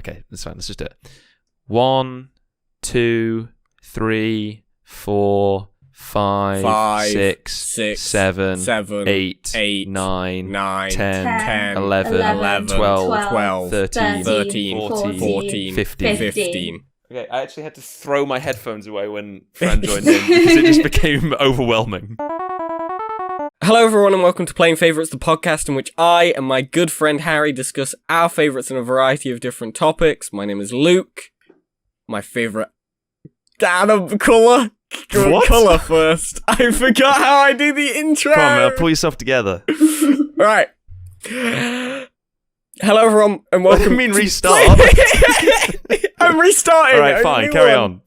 Okay, that's fine. Let's just do it. 1, 2, 3, 4, 5, 6, 7, 8, 9, 10, 11, 12, 13, 14, 15. Okay, I actually had to throw my headphones away when Fran joined in because it just became overwhelming. Hello everyone and welcome to Playing Favourites, the podcast in which I and my good friend Harry discuss our favourites in a variety of different topics. My name is Luke. My favourite... colour? What? Colour first. I forgot how I do the intro. Come on, man, pull yourself together. Right. Hello everyone and welcome. What do you mean restart? I'm restarting. Alright, fine, carry on.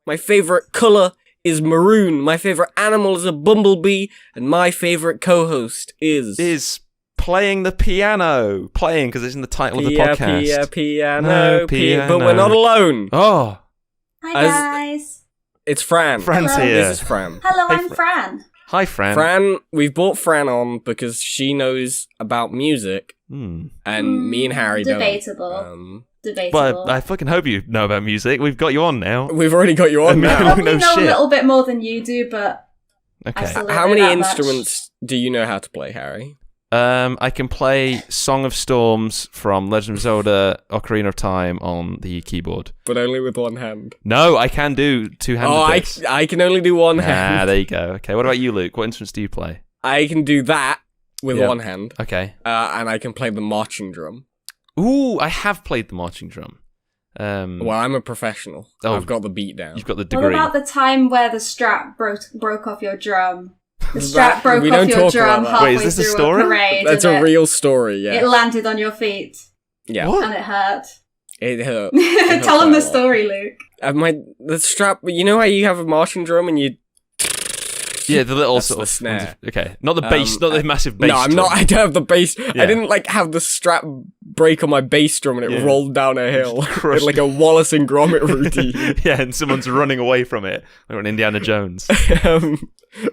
My favourite colour is maroon. My favourite animal is a bumblebee. And my favourite co-host is playing the piano. Playing, because it's in the title of the podcast. Piano. Piano. But we're not alone. Oh. Hi guys. It's Fran. Fran's Hello. here. This is Fran. Hello, Hey, I'm Fran. Hi, Fran. Fran, we've brought Fran on because she knows about music. And me and Harry Debatable. don't. Debatable. But I fucking hope you know about music. We've got you on now. We've already got you on I now. I probably no know shit. a little bit more than you do, but Okay. I still How don't many know that much. instruments do you know how to play, Harry? I can play Song of Storms from Legend of Zelda Ocarina of Time on the keyboard. But only with one hand. No, I can do two-handed bits. I can only do one Ah, hand. there you go. Okay, what about you, Luke? What instruments do you play? I can do that with Yeah. one hand. Okay. And I can play the marching drum. Ooh, I have played the marching drum. Well, I'm a professional. Oh. I've got the beat down. You've got the What degree. about the time where the strap broke off your drum? The strap broke we off don't your talk drum about that. halfway Wait, is this a through story? parade. That's and a real story, yeah. It landed on your feet, Yeah. What? and it hurt. It hurt. Tell them quite the a lot. story, Luke. The strap, you know how you have a marching drum and you... Yeah, the little That's sort the of snare. Okay, not the bass, not the massive bass. No, I'm drum. not. I don't have the bass. Yeah. I didn't have the strap break on my bass drum and it Yeah. rolled down a hill. crushed Like a Wallace and Gromit routine. Yeah, and someone's running away from it. Like an Indiana Jones.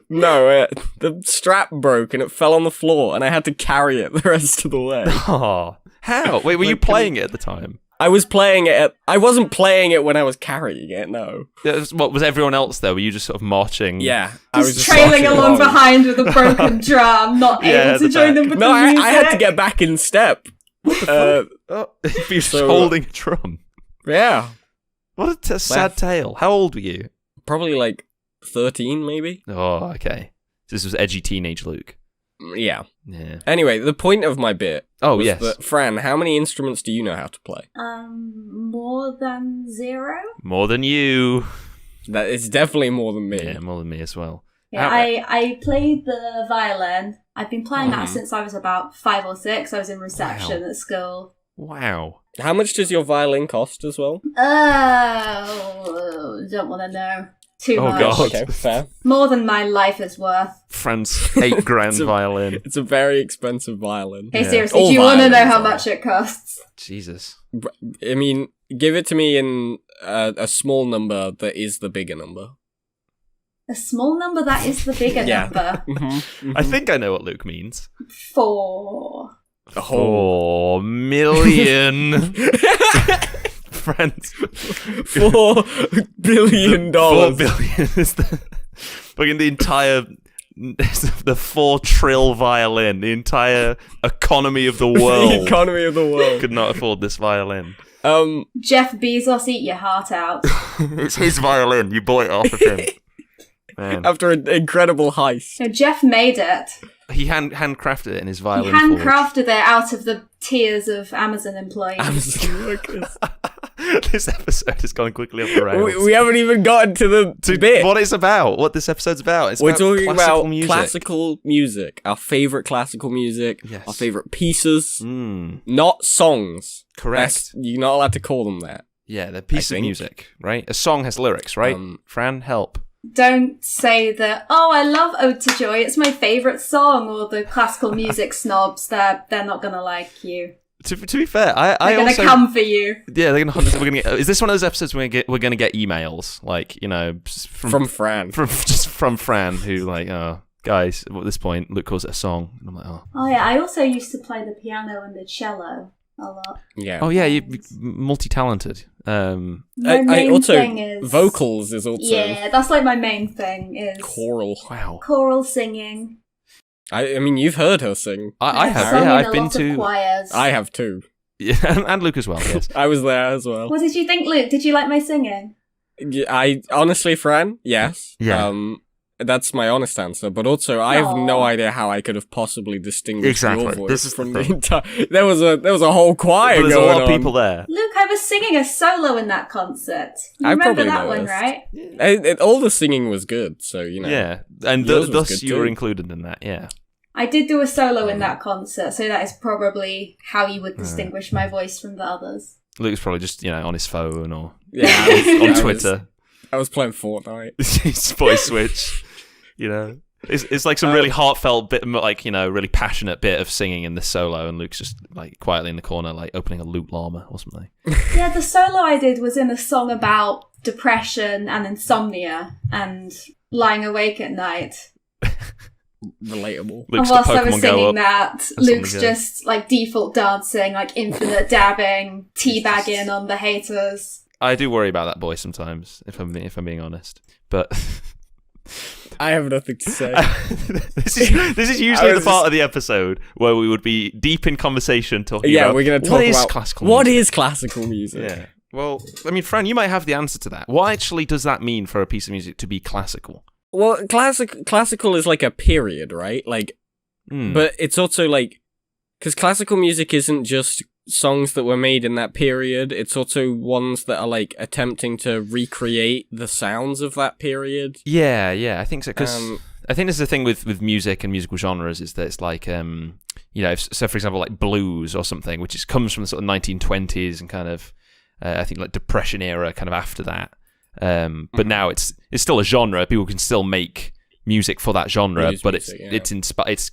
No, the strap broke and it fell on the floor and I had to carry it the rest of the way. Oh, how? Wait, were you playing it at the time? I was playing it. I wasn't playing it when I was carrying it. No. What was everyone else there? Were you just sort of marching? Yeah, I was Just trailing marching along behind with a broken drum, not Yeah, able to the join back. them with No, the I music. had to get back in step. Oh, you're just So, holding a drum. Yeah, What a sad tale. How old were you? probably like 13, maybe. Oh, okay. This was edgy teenage Luke. Yeah. Yeah. Anyway, the point of my bit. Oh, was yes. that, Fran, how many instruments do you know how to play? More than 0? More than you. That is definitely more than me. Yeah, more than me as well. Yeah, How- I played the violin. I've been playing that Mhm. since I was about 5 or 6. I was in reception at school. Wow. How much does your violin cost as well? Oh, don't want to know. Too Oh, much. God. Okay, fair. More than my life is worth. Fran's $8,000 It's a- violin. It's a very expensive violin. Hey, Yeah. seriously, All do you want to know violins how are. much it costs? Jesus. I mean, give it to me in a small number that is the bigger number. A small number, that is the bigger Yeah. number. I think I know what Luke means. 4. 4 million. Friends. $4 billion. 4 billion is the fucking the entire the 4 trill violin, the entire economy of the The world economy of the world. could not afford this violin. Jeff Bezos, eat your heart out. It's his violin. You bought it off of him. Man. After an incredible heist. So Jeff made it. He handcrafted it in his He violin forge. handcrafted it out of the tears of Amazon employees. Amazon workers. This episode has gone quickly off the rails. We haven't even gotten to the bit. What it's about, what this episode's about. It's We're about talking classical about music. classical music. Our favourite classical music. Yes. Our favourite pieces. Mm, Not songs. correct. You're not allowed to call them that. Yeah, they're pieces of think. music, right? A song has lyrics, right? Fran, help. Don't say that, oh, I love Ode to Joy, it's my favourite song, or the classical music snobs, they're not going to like you. To be fair, I They're going also to come for you. yeah, they're gonna. We're gonna get, is this one of those episodes where we're gonna get emails like From Fran. from Fran who like guys at this point Luke calls it a song and I'm like Oh yeah, I also used to play the piano and the cello. a lot. Yeah. Oh yeah, you're multi-talented. My also thing is vocals is also that's like my main thing is choral. Wow. choral singing. I mean, you've heard her sing. I have. Sung Yeah, in I've a been lot of to. choirs. I have too. Yeah, and Luke as well. Yes. I was there as well. What did you think, Luke? Did you like my singing? I honestly, Fran, yes. Yeah. That's my honest answer. But also, I have no Aw. idea how I could have possibly distinguished your Exactly. voice This is from the the entire. There was a whole choir But there's a going lot of on. people there. Luke, I was singing a solo in that concert. You I remember probably that one, noticed. right? All the singing was good, so you know. Yeah, and Yours was thus good you were too. included in that. Yeah. I did do a solo in that concert, so that is probably how you would distinguish my voice from the others. Luke's probably just on his phone or Yeah, on Twitter. I was playing Fortnite. His voice switch. It's like some really heartfelt bit, like really passionate bit of singing in this solo, and Luke's just like quietly in the corner, like opening a loot llama or something. Yeah, the solo I did was in a song about depression and insomnia and lying awake at night. Relatable. Luke's And got whilst I was Pokemon Go singing up. that, That's Luke's something good. just like default dancing, like infinite dabbing, teabagging on the haters. I do worry about that boy sometimes, if I'm being honest. But I have nothing to say. this is usually the part of the episode where we would be deep in conversation talking about we're going to what talk is about classical what music. is classical music. Yeah. Well, I mean, Fran, you might have the answer to that. What actually does that mean for a piece of music to be classical? Well, classical is like a period, right? Like, but it's also like, because classical music isn't just songs that were made in that period. It's also ones that are like attempting to recreate the sounds of that period. Yeah, I think so. Because I think this is the thing with music and musical genres is that it's like, so for example, like blues or something, which comes from the sort of 1920s and kind of, I think like Depression era, kind of after that. But now it's still a genre. People can still make music for that genre, but it's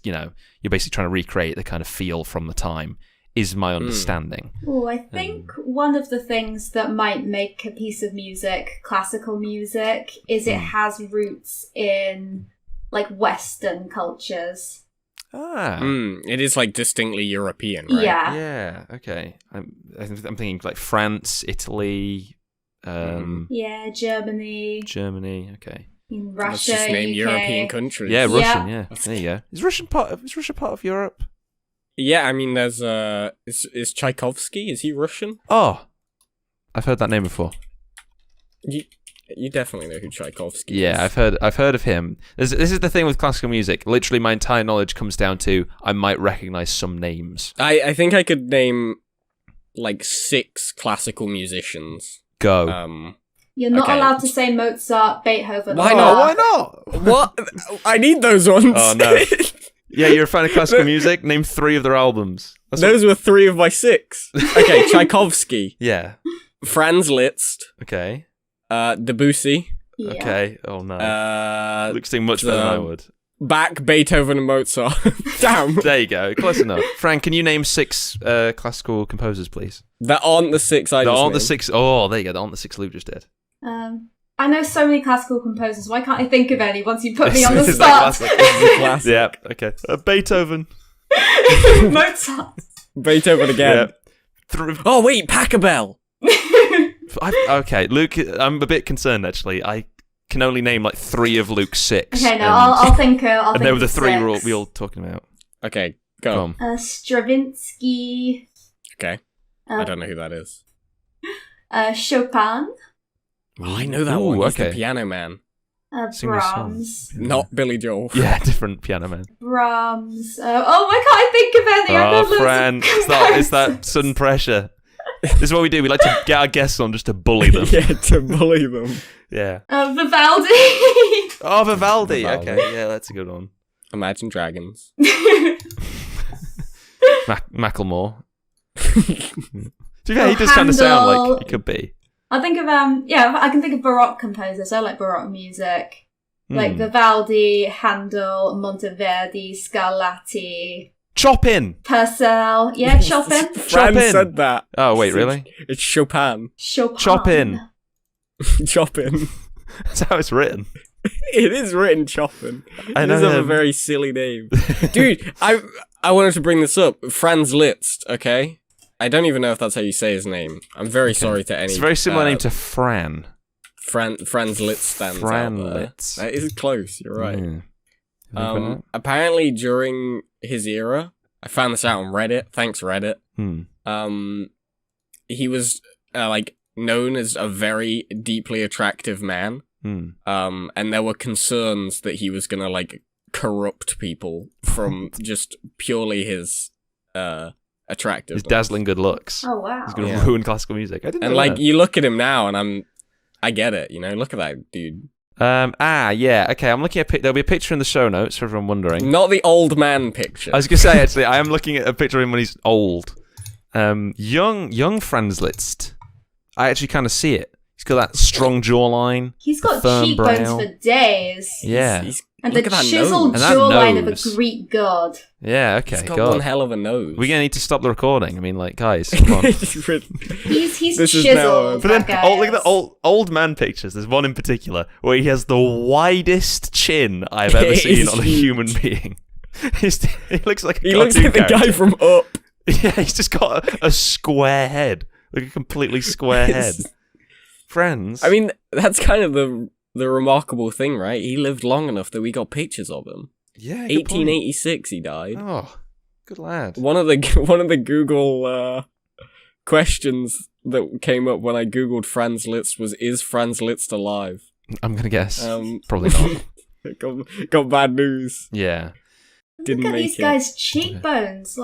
you're basically trying to recreate the kind of feel from the time. Is my understanding. Oh, I think one of the things that might make a piece of music classical music is it has roots in like Western cultures. It is like distinctly European, right? Yeah. Yeah. Okay. I'm thinking like France, Italy. Yeah, Germany. Okay. In Russia, Let's just name UK. European countries. Yeah, Russian. Yeah. There you go. Is Russia part of Europe? Yeah, I mean, there's is Tchaikovsky? Is he Russian? Oh, I've heard that name before. You definitely know who Tchaikovsky is. Yeah, I've heard of him. This is the thing with classical music. Literally, my entire knowledge comes down to I might recognize some names. I think I could name like 6 classical musicians. Go. You're not Okay. allowed to say Mozart, Beethoven. Why or not? Why not? What? I need those ones. Oh no. Yeah, you're a fan of classical music? Name 3 of their albums. Those were 3 of my 6. Okay, Tchaikovsky, Yeah. Franz Liszt, Okay. Debussy, Yeah. Okay. Oh no. Luke's doing much better than I would. Bach, Beethoven, and Mozart. Damn. There you go. Close enough. Fran, can you name 6 classical composers, please? That aren't the 6 I There just aren't the named. 6. Oh, there you go. There aren't the 6 Luke just did. I know so many classical composers. Why can't I think of any once you put me on the Is that spot? classic? Classic. Yeah. Okay. Beethoven. Mozart. Beethoven again. Yeah. Oh, wait, Pachelbel. Okay, Luke. I'm a bit concerned actually. I can only name like 3 of Luke's 6. Okay, no, I'll think. I'll and think they were the of 3 6. we all talking about. Okay, go. Come on. Stravinsky. Okay, I don't know who that is. Chopin. Oh, I know that Ooh, one. He's the okay. piano man. Sing me a song. Brahms. Not Billy Joel. Yeah, different piano man. Brahms. Oh, why can't I think of any? I know Oh, loads of Fran, it's that composers. sudden pressure. This is what we do. We like to get our guests on just to bully them. Yeah, to bully them. Yeah. Vivaldi. Oh, Vivaldi. Vivaldi. Okay, yeah, that's a good one. Imagine Dragons. Macklemore. To be fair, he does kind of sound like he could be. I think of I can think of Baroque composers. I like Baroque music, like Vivaldi, Handel, Monteverdi, Scarlatti, Chopin. Purcell. Yeah, Chopin. Fran Chopin. said that. Oh, wait, really? It's Chopin. Chopin. Chopin. Chopin. That's how it's written. It is written Chopin. I It know does have a him. very silly name. Dude, I wanted to bring this up. Franz Liszt, okay? I don't even know if that's how you say his name. I'm very sorry to any... It's a very similar name to Fran. Franz Litz stands Fran out there. Litz. That is close, you're right. Mm. Apparently during his era, I found this out on Reddit, thanks Reddit, he was, known as a very deeply attractive man, and there were concerns that he was gonna, corrupt people from just purely his, attractiveness. His dazzling good looks. Oh, wow. He's gonna ruin classical music. I didn't know that. You look at him now, and I get it, look at that dude. Yeah, okay, I'm looking at there'll be a picture in the show notes for everyone wondering. Not the old man picture. I was gonna say, actually, I am looking at a picture of him when he's old. Young Franz Liszt. I actually kind of see it. He's got that strong jawline. He's got firm cheekbones brow. for days. Yeah. And the chiseled nose. jawline of a nose. Greek god. Yeah, okay, He's got God. one hell of a nose. We're gonna need to stop the recording. I mean, guys, come on. He's This is chiseled. But then, that guy look at the is. old man pictures. There's one in particular where he has the widest chin I've ever seen on a human being. He looks like He looks like the guy from Up. Yeah, he's just got a square head, like a completely square head. Friends. I mean, that's kind of the remarkable thing, right? He lived long enough that we got pictures of him. Yeah, good point. 1886 he died. Oh, good lad. One of the Google questions that came up when I googled Franz Liszt was, is Franz Liszt alive? I'm gonna guess. Probably not. got bad news. Yeah. Didn't Look at make these it. guys' cheekbones.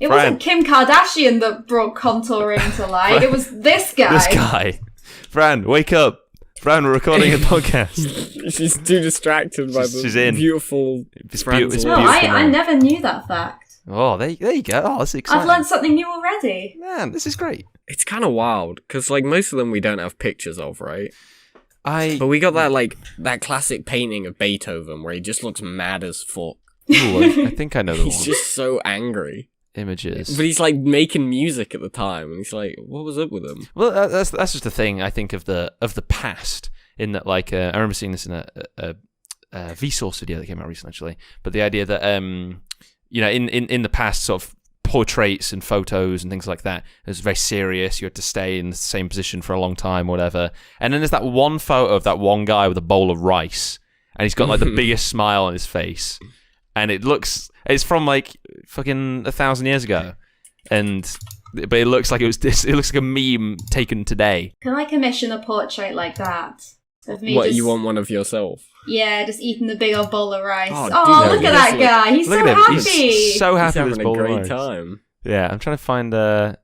It Fran. wasn't Kim Kardashian that brought contouring to light. It was this guy. This guy. Fran, wake up. Fran, we're recording a podcast. She's too distracted by She's the in. beautiful It's Franz it's Liszt. No, beautiful. I never knew that fact. Oh, there you go. Oh, that's exciting. I've learned something new already. Man, this is great. It's kind of wild, because most of them we don't have pictures of, right? I But we got that classic painting of Beethoven where he just looks mad as fuck. I think I know the He's one. just so angry. Images. But he's making music at the time, and he's like, what was up with him? Well, that's just a thing I think of the past. In that, I remember seeing this in a Vsauce video that came out recently, actually. But the idea that in the past, sort of portraits and photos and things like that, it was very serious. You had to stay in the same position for a long time, whatever. And then there's that one photo of that one guy with a bowl of rice, and he's got the biggest smile on his face, and it's from fucking 1,000 years ago, but it looks like it looks like a meme taken today. Can I commission a portrait like that? Of me What, just, you want one of yourself? Yeah, just eating the big old bowl of rice. Oh, Oh, dude, look at that guy. He's so Look at him. happy. He's so happy He's with having his a bowl of great rice. time. Yeah, I'm trying to find where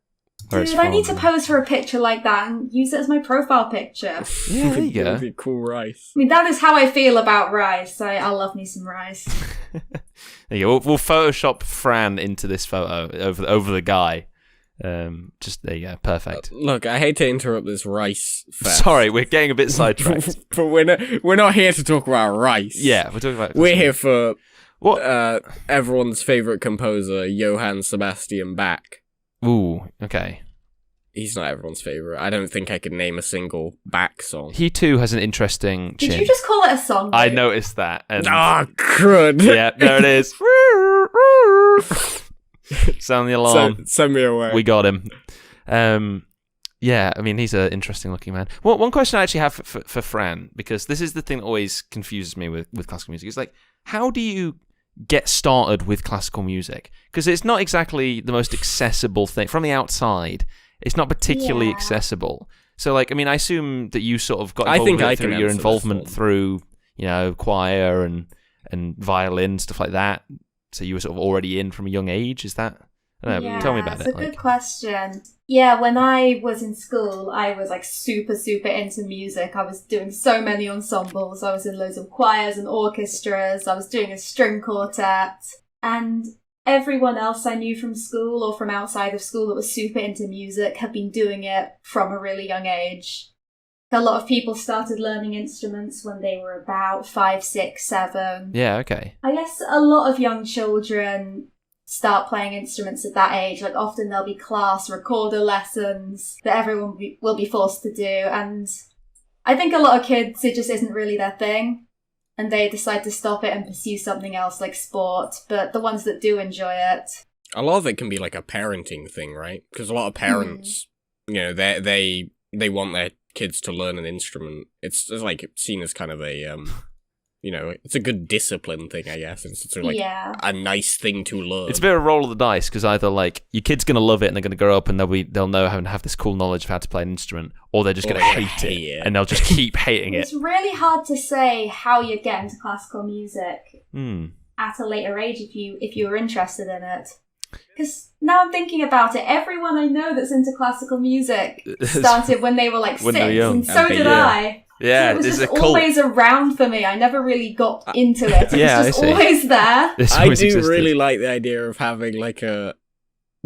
it's Dude, I need from. to pose for a picture like that and use it as my profile picture. Yeah, there you go. That'd be cool rice. I mean, that is how I feel about rice. I love me some rice. There you go. We'll Photoshop Fran into this photo over the guy. Just there you go. Perfect. Look, I hate to interrupt this rice fest. Sorry, we're getting a bit sidetracked. but we're not here to talk about rice. Yeah, we're talking about. We're here for What? everyone's favorite composer, Johann Sebastian Bach. Ooh, okay. He's not everyone's favorite. I don't think I could name a single Bach song. He too has an interesting chin. Did you just call it a song? I Luke? noticed that. And Crud. yeah, there it is. Sound the alarm. Send me away. We got him. Yeah, I mean, he's an interesting looking man. Well, one question I actually have for Fran, because this is the thing that always confuses me with classical music, is how do you get started with classical music? Because it's not exactly the most accessible thing. From the outside, it's not particularly accessible. So, I mean, I assume that you sort of got involved with it through your involvement through, choir and violin, stuff like that. So you were sort of already in from a young age, is that? I don't know, tell me about it. It's a good question. Yeah, when I was in school, I was super, super into music. I was doing so many ensembles. I was in loads of choirs and orchestras. I was doing a string quartet. And everyone else I knew from school or from outside of school that was super into music had been doing it from a really young age. A lot of people started learning instruments when they were about 5, 6, 7. Yeah, okay. I guess a lot of young children start playing instruments at that age. Often there'll be class recorder lessons that everyone will be forced to do. And I think a lot of kids, it just isn't really their thing. And they decide to stop it and pursue something else like sport. But the ones that do enjoy it, A lot of it can be like a parenting thing, right? Because a lot of parents, you know, they want their kids to learn an instrument. It's like seen as kind of a you know, it's a good discipline thing, I guess. It's sort of like a nice thing to learn. It's a bit of a roll of the dice, because either like your kid's gonna love it and they're gonna grow up and they'll know how to have this cool knowledge of how to play an instrument, or they're just gonna hate it and they'll just keep hating it. It's really hard to say how you get into classical music at a later age if you were interested in it. Because now I'm thinking about it, everyone I know that's into classical music started when they were like 6, and so did I. Yeah, so it was just always around for me. I never really got into it. It was just always there. I do really like the idea of having like a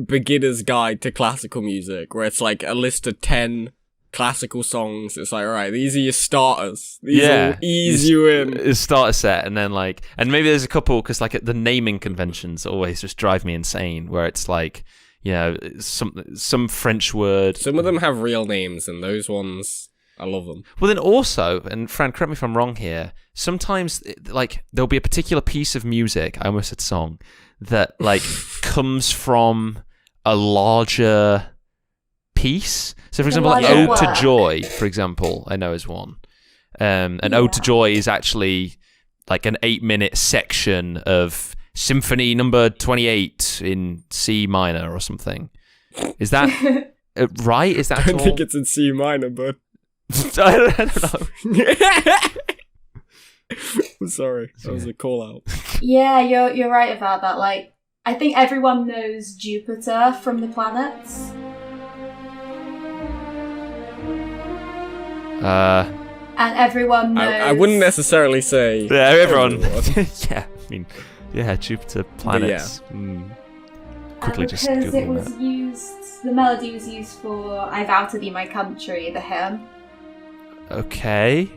beginner's guide to classical music, where it's like a list of 10 classical songs. It's like, all right, these are your starters. These will ease you in. It's starter set, and then like, and maybe there's a couple, because like the naming conventions always just drive me insane, where it's like, you know, some French word. Some of them have real names, and those ones, I love them. Well, then also, and Fran, correct me if I'm wrong here, sometimes like there'll be a particular piece of music, I almost said song, that like comes from a larger piece. So, for example, like Ode to Joy, for example, I know is one. And Ode to Joy is actually like an 8-minute section of Symphony Number 28 in C minor or something. Is that right? Is that? I don't think it's in C minor, but I don't know. I'm sorry, that was a call out. Yeah, you're right about that. Like, I think everyone knows Jupiter from the planets. And everyone knows. I wouldn't necessarily say. Yeah, everyone. Yeah, I mean, yeah, Jupiter planets. Quickly just because Googling it was used. The melody was used for "I Vow to Be My Country," the hymn. Okay.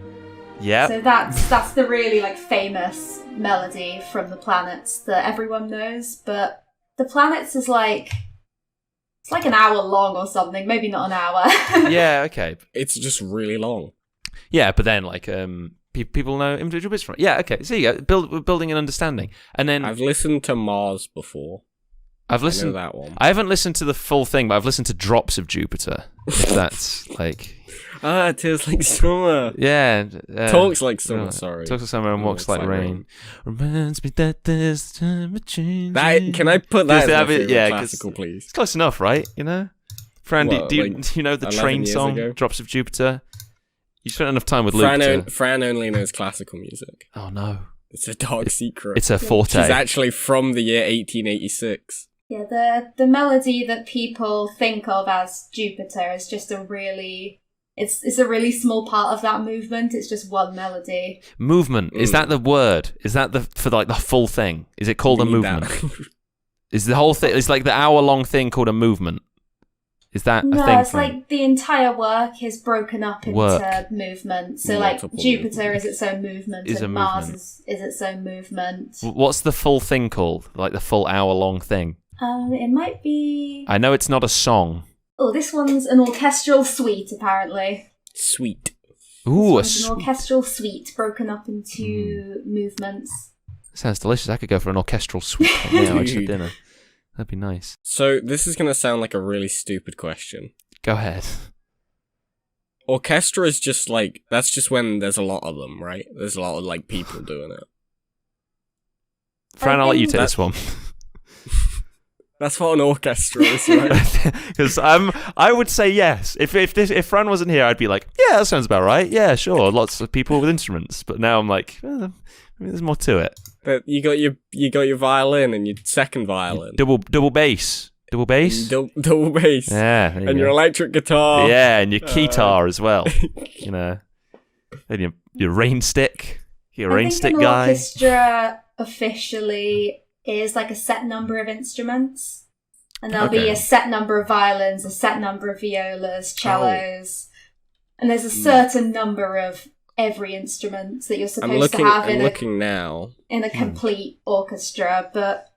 Yeah. So that's the really like famous melody from the planets that everyone knows. But the planets is like. It's like an hour long or something, maybe not an hour. Yeah, okay. It's just really long. Yeah, but then like people know individual bits from it. Yeah, okay. So you go, building an understanding, and then I've listened to Mars before. I know that one. I haven't listened to the full thing, but I've listened to drops of Jupiter. If that's like. It tastes like summer. Yeah. Talks like summer, sorry. Talks like summer and walks like rain. Reminds me that there's time of change. Can I put that as my favorite classical, please? It's close enough, right? You know? Fran, do you know the train song, Drops of Jupiter? You spent enough time with Luke. Fran only knows classical music. Oh, no. It's a dark secret. It's a forte. She's actually from the year 1886. Yeah, the melody that people think of as Jupiter is just a really... It's a really small part of that movement. It's just one melody. Movement. Is that the word? Is that for like the full thing? Is it called a movement? Is the whole thing... It's like the hour-long thing called a movement? Is that a thing? No, it's like the entire work is broken up into movements. So like Jupiter is its own movement and Mars is its own movement. What's the full thing called? Like the full hour-long thing? It might be... I know it's not a song. Oh, this one's an orchestral suite, apparently. Sweet. Ooh, an orchestral suite broken up into movements. Sounds delicious. I could go for an orchestral suite right now for dinner. That'd be nice. So this is going to sound like a really stupid question. Go ahead. Orchestra is just like, that's just when there's a lot of them, right? There's a lot of like people doing it. Fran, I'll let you take this one. That's what an orchestra is, right? Because I would say yes. If Fran wasn't here, I'd be like, yeah, that sounds about right. Yeah, sure. Lots of people with instruments. But now I'm like, maybe there's more to it. But you got your violin and your second violin. Double bass. Double bass? Double bass. Yeah. And your electric guitar. Yeah, and your keytar as well. You know. And your rain stick. Your rain stick guy. An orchestra officially is like a set number of instruments. And there'll be a set number of violins, a set number of violas, cellos. And there's a certain number of every instrument that you're supposed to have in a complete orchestra. But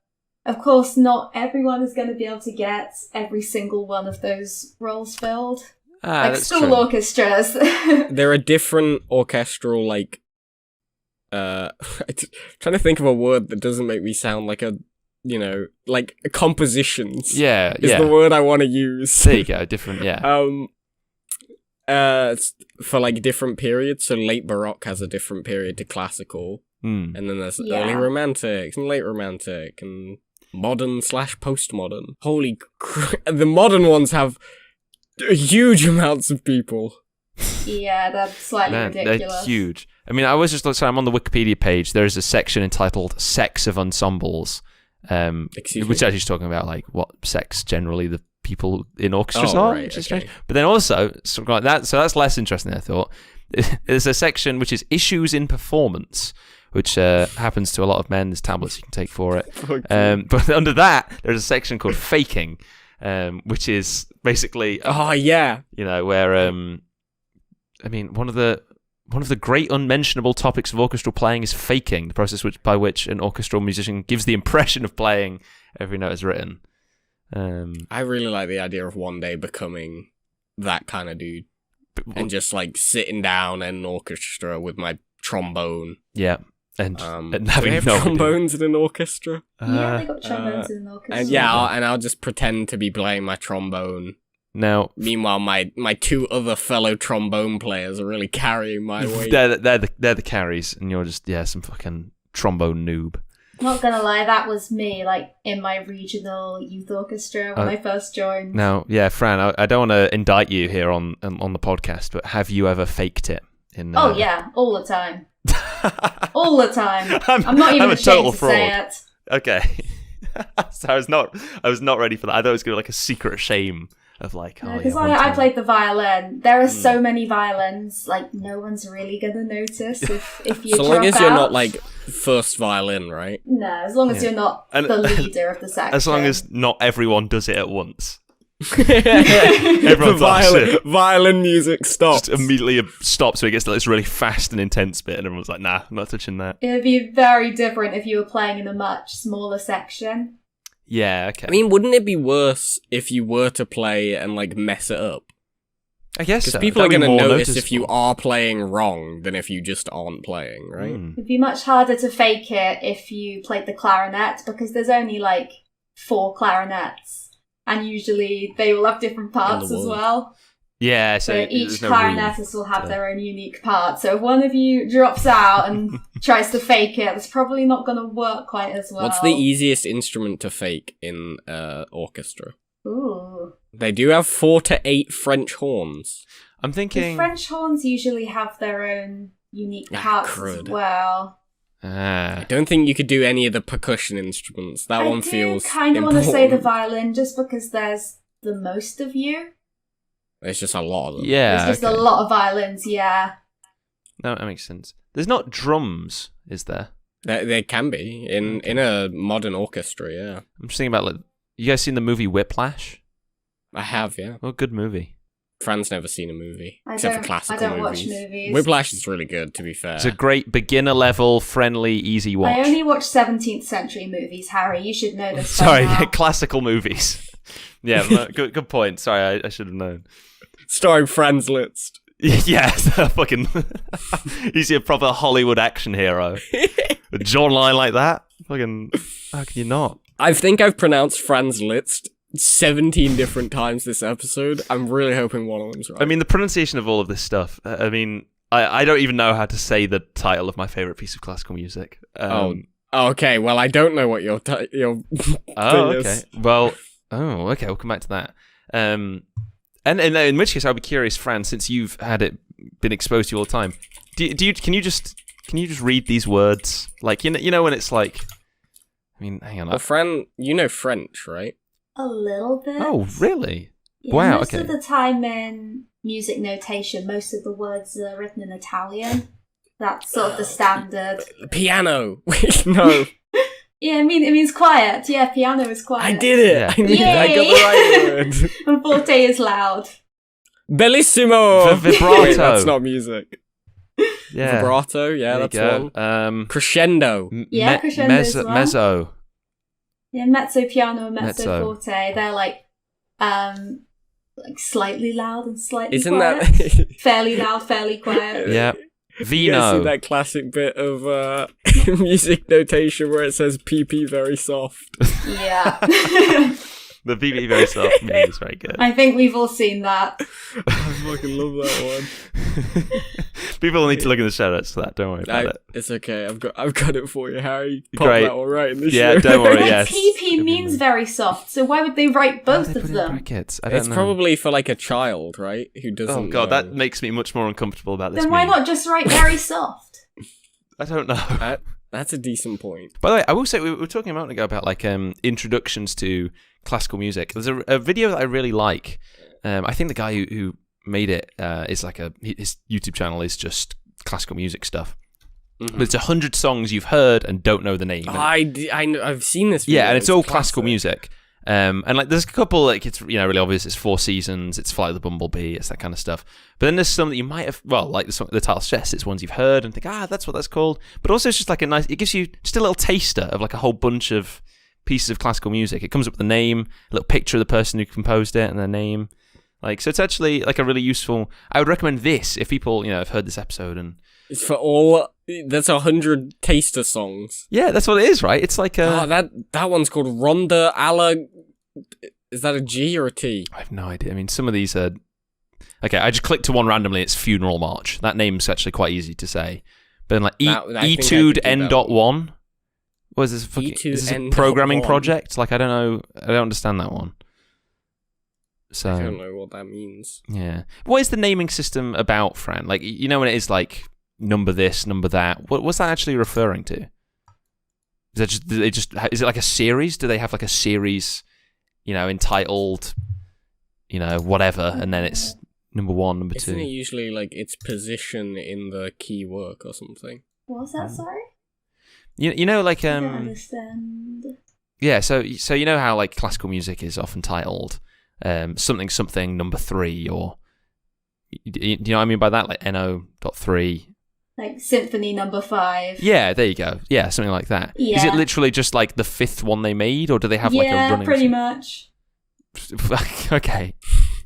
of course, not everyone is going to be able to get every single one of those roles filled. Like school orchestras. There are different orchestral, I'm trying to think of a word that doesn't make me sound like a like compositions. Yeah, is the word I want to use. There you go, different, yeah. For like different periods, so late Baroque has a different period to classical, and then there's early Romantic and late Romantic and modern/postmodern. Holy crap! The modern ones have huge amounts of people. Yeah, that's slightly ridiculous. They're huge. I mean, I was just sorry, I'm on the Wikipedia page. There's a section entitled "Sex of Ensembles," which is actually talking about like what sex generally the people in orchestras are, which is strange. But then also something like that. So that's less interesting, I thought. There's a section which is issues in performance, which happens to a lot of men. There's tablets you can take for it. But under that, there's a section called faking, which is basically where I mean, one of the great unmentionable topics of orchestral playing is faking, the process by which an orchestral musician gives the impression of playing every note is written. I really like the idea of one day becoming that kind of dude, and just like sitting down in an orchestra with my trombone. Yeah, and having they have trombones in an orchestra. Yeah, they got trombones in an orchestra. And I'll just pretend to be playing my trombone. Now, meanwhile, my two other fellow trombone players are really carrying my weight. They're the carries, and you're just some fucking trombone noob. Not gonna lie, that was me, like, in my regional youth orchestra when I first joined. Now, Fran, I don't want to indict you here on the podcast, but have you ever faked it? Oh yeah, all the time. All the time. I'm not even ashamed to say it. Okay. So I was not ready for that. I thought it was gonna be like a secret shame. Of like, because I played the violin. There are so many violins, like no one's really gonna notice if you. So long as you're not like first violin, right? No, as long as you're not the leader of the section. As long as not everyone does it at once. The violin music stops. Just immediately stops, so it gets to this really fast and intense bit, and everyone's like, "Nah, I'm not touching that." It would be very different if you were playing in a much smaller section. Yeah, okay. I mean, wouldn't it be worse if you were to play and, like, mess it up? I guess so. Because people are going to notice if you are playing wrong than if you just aren't playing, right? It'd be much harder to fake it if you played the clarinet, because there's only, like, 4 clarinets. And usually they all have different parts as well. Yeah, so each clarinetist will have their own unique part. So if one of you drops out and tries to fake it, it's probably not going to work quite as well. What's the easiest instrument to fake in orchestra? Ooh. They do have 4 to 8 French horns. I'm thinking... The French horns usually have their own unique parts as well. I don't think you could do any of the percussion instruments. That one feels I kind of want to say the violin just because there's the most of you. There's just a lot of them. Yeah, there's just a lot of violins, yeah. No, that makes sense. There's not drums, is there? There can be in a modern orchestra, yeah. I'm just thinking about, like, you guys seen the movie Whiplash? I have, yeah. Oh, good movie. Fran's never seen a movie, except for classical movies. I don't watch movies. Whiplash is really good, to be fair. It's a great beginner-level, friendly, easy watch. I only watch 17th century movies, Harry. You should know this. Sorry, classical movies. Yeah, good point. Sorry, I should have known. Starring Franz Liszt. Yes, fucking. He's a proper Hollywood action hero. A jawline like that? Fucking. How can you not? I think I've pronounced Franz Liszt 17 different times this episode. I'm really hoping one of them's right. I mean, the pronunciation of all of this stuff. I mean, I don't even know how to say the title of my favorite piece of classical music. Okay. Well, I don't know what your thing okay. is. Well, okay. We'll come back to that. And in which case, I'll be curious, Fran, since you've had it been exposed to you all the time. Can you just read these words? Like you know when it's like, I mean, hang on. Well, Fran, you know French, right? A little bit. Oh, really? Yeah, wow. Most of the time in music notation, most of the words are written in Italian. That's sort of the standard. Piano. Wait, no. Yeah, I mean, it means quiet. Yeah, piano is quiet. I did it! Yeah. I got the right word. And forte is loud. Bellissimo! Vibrato. Wait, that's not music. Yeah. Vibrato, yeah, There that's one. Crescendo. Yeah, crescendo as well. Mezzo. Yeah, mezzo piano and mezzo forte. They're like slightly loud and slightly quiet. That... fairly loud, fairly quiet. Yeah. You guys see Vino. that classic bit of music notation where it says PP very soft? Yeah. The BB very soft meme is very good. I think we've all seen that. I fucking love that one. People need to look in the show notes for that. Don't worry about it. It's okay. I've got it for you, Harry. Pop Great. that one right in the Yeah, show. don't worry. But Yes. PP means very soft, so why would they write Why both do they of put it in them? brackets? I don't It's know. probably for like a child, right? Who doesn't. Oh god, know. that makes me much more uncomfortable about this. Then why meme. not just write very soft? I don't know. That's a decent point. By the way, I will say we were talking a moment ago about like introductions to classical music. There's a video that I really like. I think the guy who made it is like his YouTube channel is just classical music stuff. Mm-hmm. But it's 100 songs you've heard and don't know the name. I've seen this video. Yeah, and it's all classical classic. music. And like there's a couple like it's really obvious. It's Four Seasons, it's Flight of the Bumblebee, it's that kind of stuff. But then there's some that you might have like the song, the title suggests, it's ones you've heard and think that's what that's called. But also it's just like it gives you just a little taster of like a whole bunch of pieces of classical music. It comes up with the name, a little picture of the person who composed it and their name. Like so it's actually like a really useful. I would recommend this if people have heard this episode and it's for all. That's 100 taster songs. yeah, that's what it is, right? It's like that one's called Ronda alla. Is that a G or a T? I have no idea. I mean, some of these are... Okay, I just clicked to one randomly. It's Funeral March. That name's actually quite easy to say. But then like Etude N.1. What is this? Is this a programming project? Like, I don't know. I don't understand that one. So I don't know what that means. Yeah. What is the naming system about, Fran? Like, when it is like number this, number that. What's that actually referring to? Is it like a series? Do they have like a series, entitled, whatever, and then it's number one, number two? Isn't it usually like its position in the key work or something? What was that, sorry? Like I don't understand. Yeah, so you know how like classical music is often titled something number 3, or you know what I mean by that, like NO.3. Like Symphony Number 5. Yeah, there you go. Yeah, something like that. Yeah. Is it literally just like the 5th one they made, or do they have like a running? Yeah, pretty much. Okay.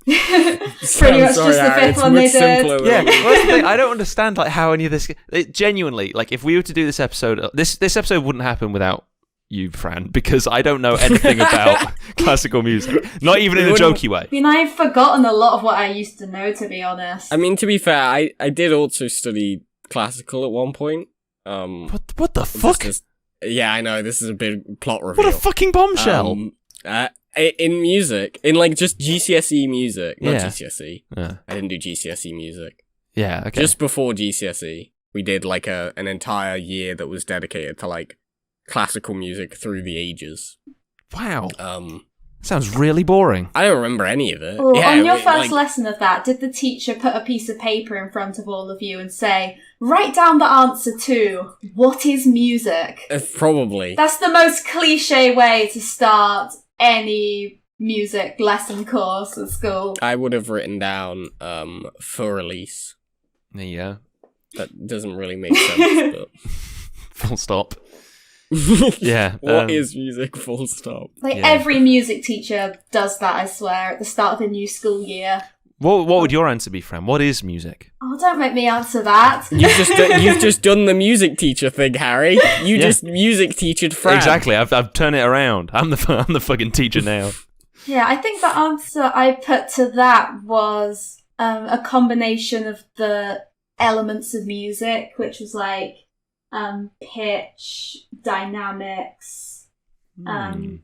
Pretty much just the 5th one they did. Yeah, well, that's the thing. I don't understand like how any of this. Genuinely, like if we were to do this episode, this episode wouldn't happen without you, Fran, because I don't know anything about classical music, not even in a jokey way. I mean, I've forgotten a lot of what I used to know, to be honest. I mean, to be fair, I did also study classical at one point. What the fuck? Yeah, I know, this is a big plot reveal. What a fucking bombshell! In music, in like just GCSE music, not Yeah. GCSE. Yeah. I didn't do GCSE music. Yeah, okay. Just before GCSE, we did like an entire year that was dedicated to like classical music through the ages. Wow. Sounds really boring. I don't remember any of it. Oh, Yeah, on your we- first lesson of that, did the teacher put a piece of paper in front of all of you and say, write down the answer to, what is music? Probably. That's the most cliche way to start any music lesson course at school. I would have written down for release. There you go. That doesn't really make sense, but Full stop. Yeah. what is music? Full stop. Like Yeah. every music teacher does that, I swear, at the start of a new school year. What would your answer be, Fran? What is music? Oh, don't make me answer that. You've just done the music teacher thing, Harry. You just music teachered Fran. Exactly. I've turned it around. I'm the fucking teacher now. Yeah, I think the answer I put to that was a combination of the elements of music, which was like pitch, dynamics,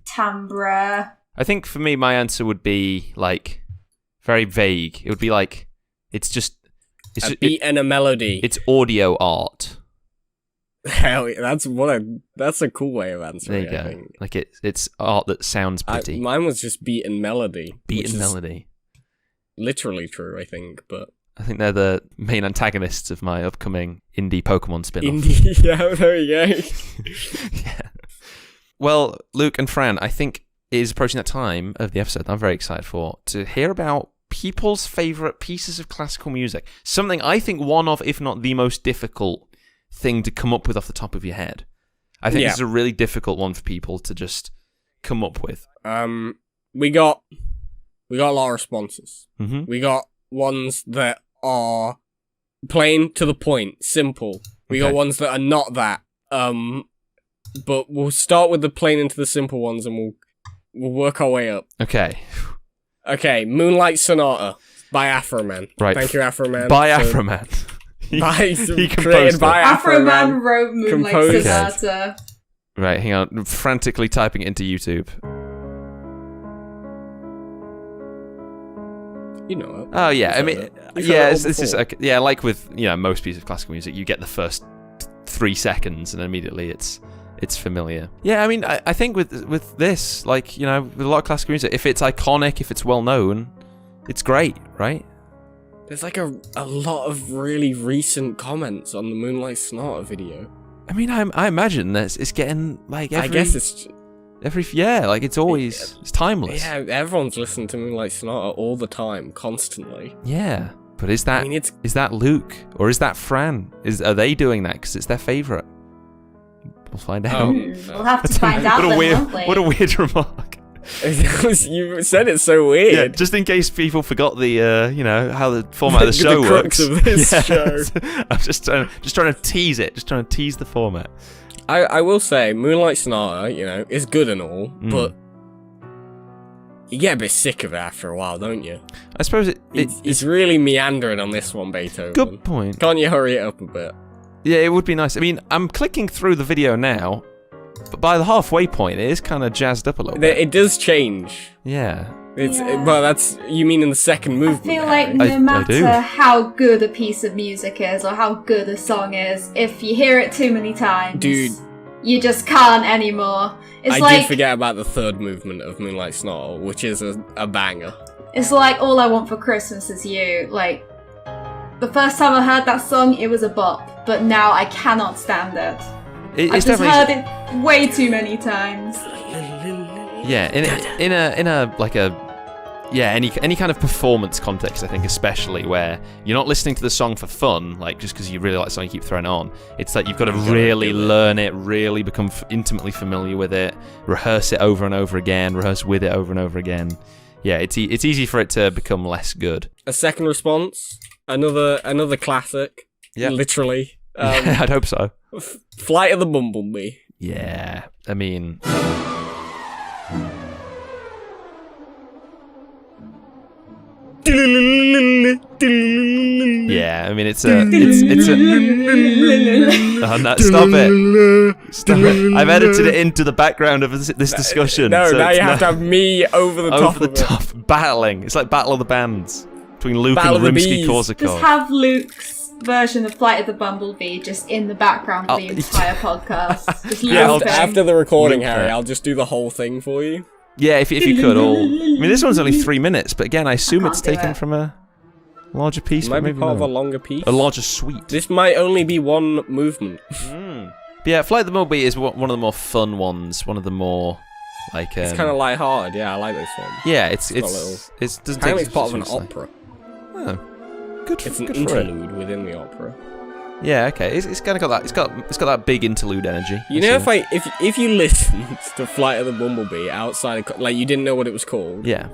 timbre. I think for me, my answer would be like very vague. It would be like it's A beat and a melody. It's audio art. Hell, that's a cool way of answering There you it, I go. think. Like it's art that sounds pretty. Mine was just beat and melody. Beat which and is melody. Literally true, I think, but I think they're the main antagonists of my upcoming indie Pokemon spin-off. indie. Yeah, there you go. Yeah. Well, Luke and Fran, I think it is approaching that time of the episode that I'm very excited for, to hear about people's favourite pieces of classical music. Something I think one of, if not the most difficult thing to come up with off the top of your head. I think this is a really difficult one for people to just come up with. We got a lot of responses. Mm-hmm. We got ones that are plain, to the point, simple. We got ones that are not that. But we'll start with the plain into the simple ones, and we'll work our way up. Okay. Okay, Moonlight Sonata by Afro Man. Right. Thank you, Afro Man. By Afro Man. He composed by Afro Man Man. wrote Moonlight Composed. Sonata. Right, hang on. Frantically typing it into YouTube. You know it. Oh yeah, I mean, You've yeah, heard it all this is before. yeah, like with most pieces of classical music, you get the first 3 seconds and immediately it's familiar. Yeah, I mean, I think with this, like, with a lot of classical music, if it's iconic, if it's well known, it's great, right? There's like a lot of really recent comments on the Moonlight Sonata video. I mean, I imagine that it's getting like I guess it's like it's always it's timeless. yeah. Everyone's listening to Moonlight Sonata all the time, constantly. Yeah, but is that I mean, is that Luke or is that Fran? Are they doing that because it's their favorite? We'll find out. We'll have to find out then, won't we? What a weird remark. You said it so weird. Yeah, just in case people forgot the, how the format of the show the crux works. of this show. I'm just trying to tease it. Just trying to tease the format. I will say, Moonlight Sonata, is good and all, but you get a bit sick of it after a while, don't you? I suppose it's really meandering on this one, Beethoven. Good point. Can't you hurry it up a bit? Yeah, it would be nice. I mean, I'm clicking through the video now, but by the halfway point, it is kind of jazzed up a little bit. It does change. Yeah. Well, that's you mean in the second movement. I feel like no matter how good a piece of music is or how good a song is, if you hear it too many times, dude, you just can't anymore. It's I did forget about the third movement of Moonlight Sonata, which is a banger. It's like All I Want for Christmas Is You. Like, the first time I heard that song, it was a bop, but now I cannot stand it. I've just heard it way too many times. Yeah, in a like any kind of performance context, I think, especially where you're not listening to the song for fun, like just because you really like the song, you keep throwing it on. It's like you've got to really learn it, really become intimately familiar with it, rehearse it over and over again, rehearse with it over and over again. Yeah, it's easy for it to become less good. A second response, another classic. Yeah, literally. I'd hope so. Flight of the Bumblebee. Yeah, I mean. Yeah, I mean it's a. Oh, no, stop it! Stop it! I've edited it into the background of this discussion. No, so now you have to have me over the top. Over the top, battling. It's like Battle of the Bands between Luke Battle and of the Rimsky-Korsakov. Just have Luke's version of Flight of the Bumblebee just in the background of the entire podcast. Just after the recording, Luke, Harry, I'll just do the whole thing for you. Yeah, if you could all. I mean, this one's only 3 minutes, but again, I assume it's taken it. from a larger piece. It might be maybe part of not. a longer piece. A larger suite. This might only be one movement. But yeah, Flight of the Bumblebee is one of the more fun ones. One of the more like. It's kind of light-hearted. Yeah, I like this one. Yeah, it doesn't Apparently, take it's part of an seriously. opera. Oh, good. It's an good for it. interlude within the opera. Yeah, okay. It's kind of got that. It's got that big interlude energy. You know, if you listened to Flight of the Bumblebee outside, like you didn't know what it was called. Yeah.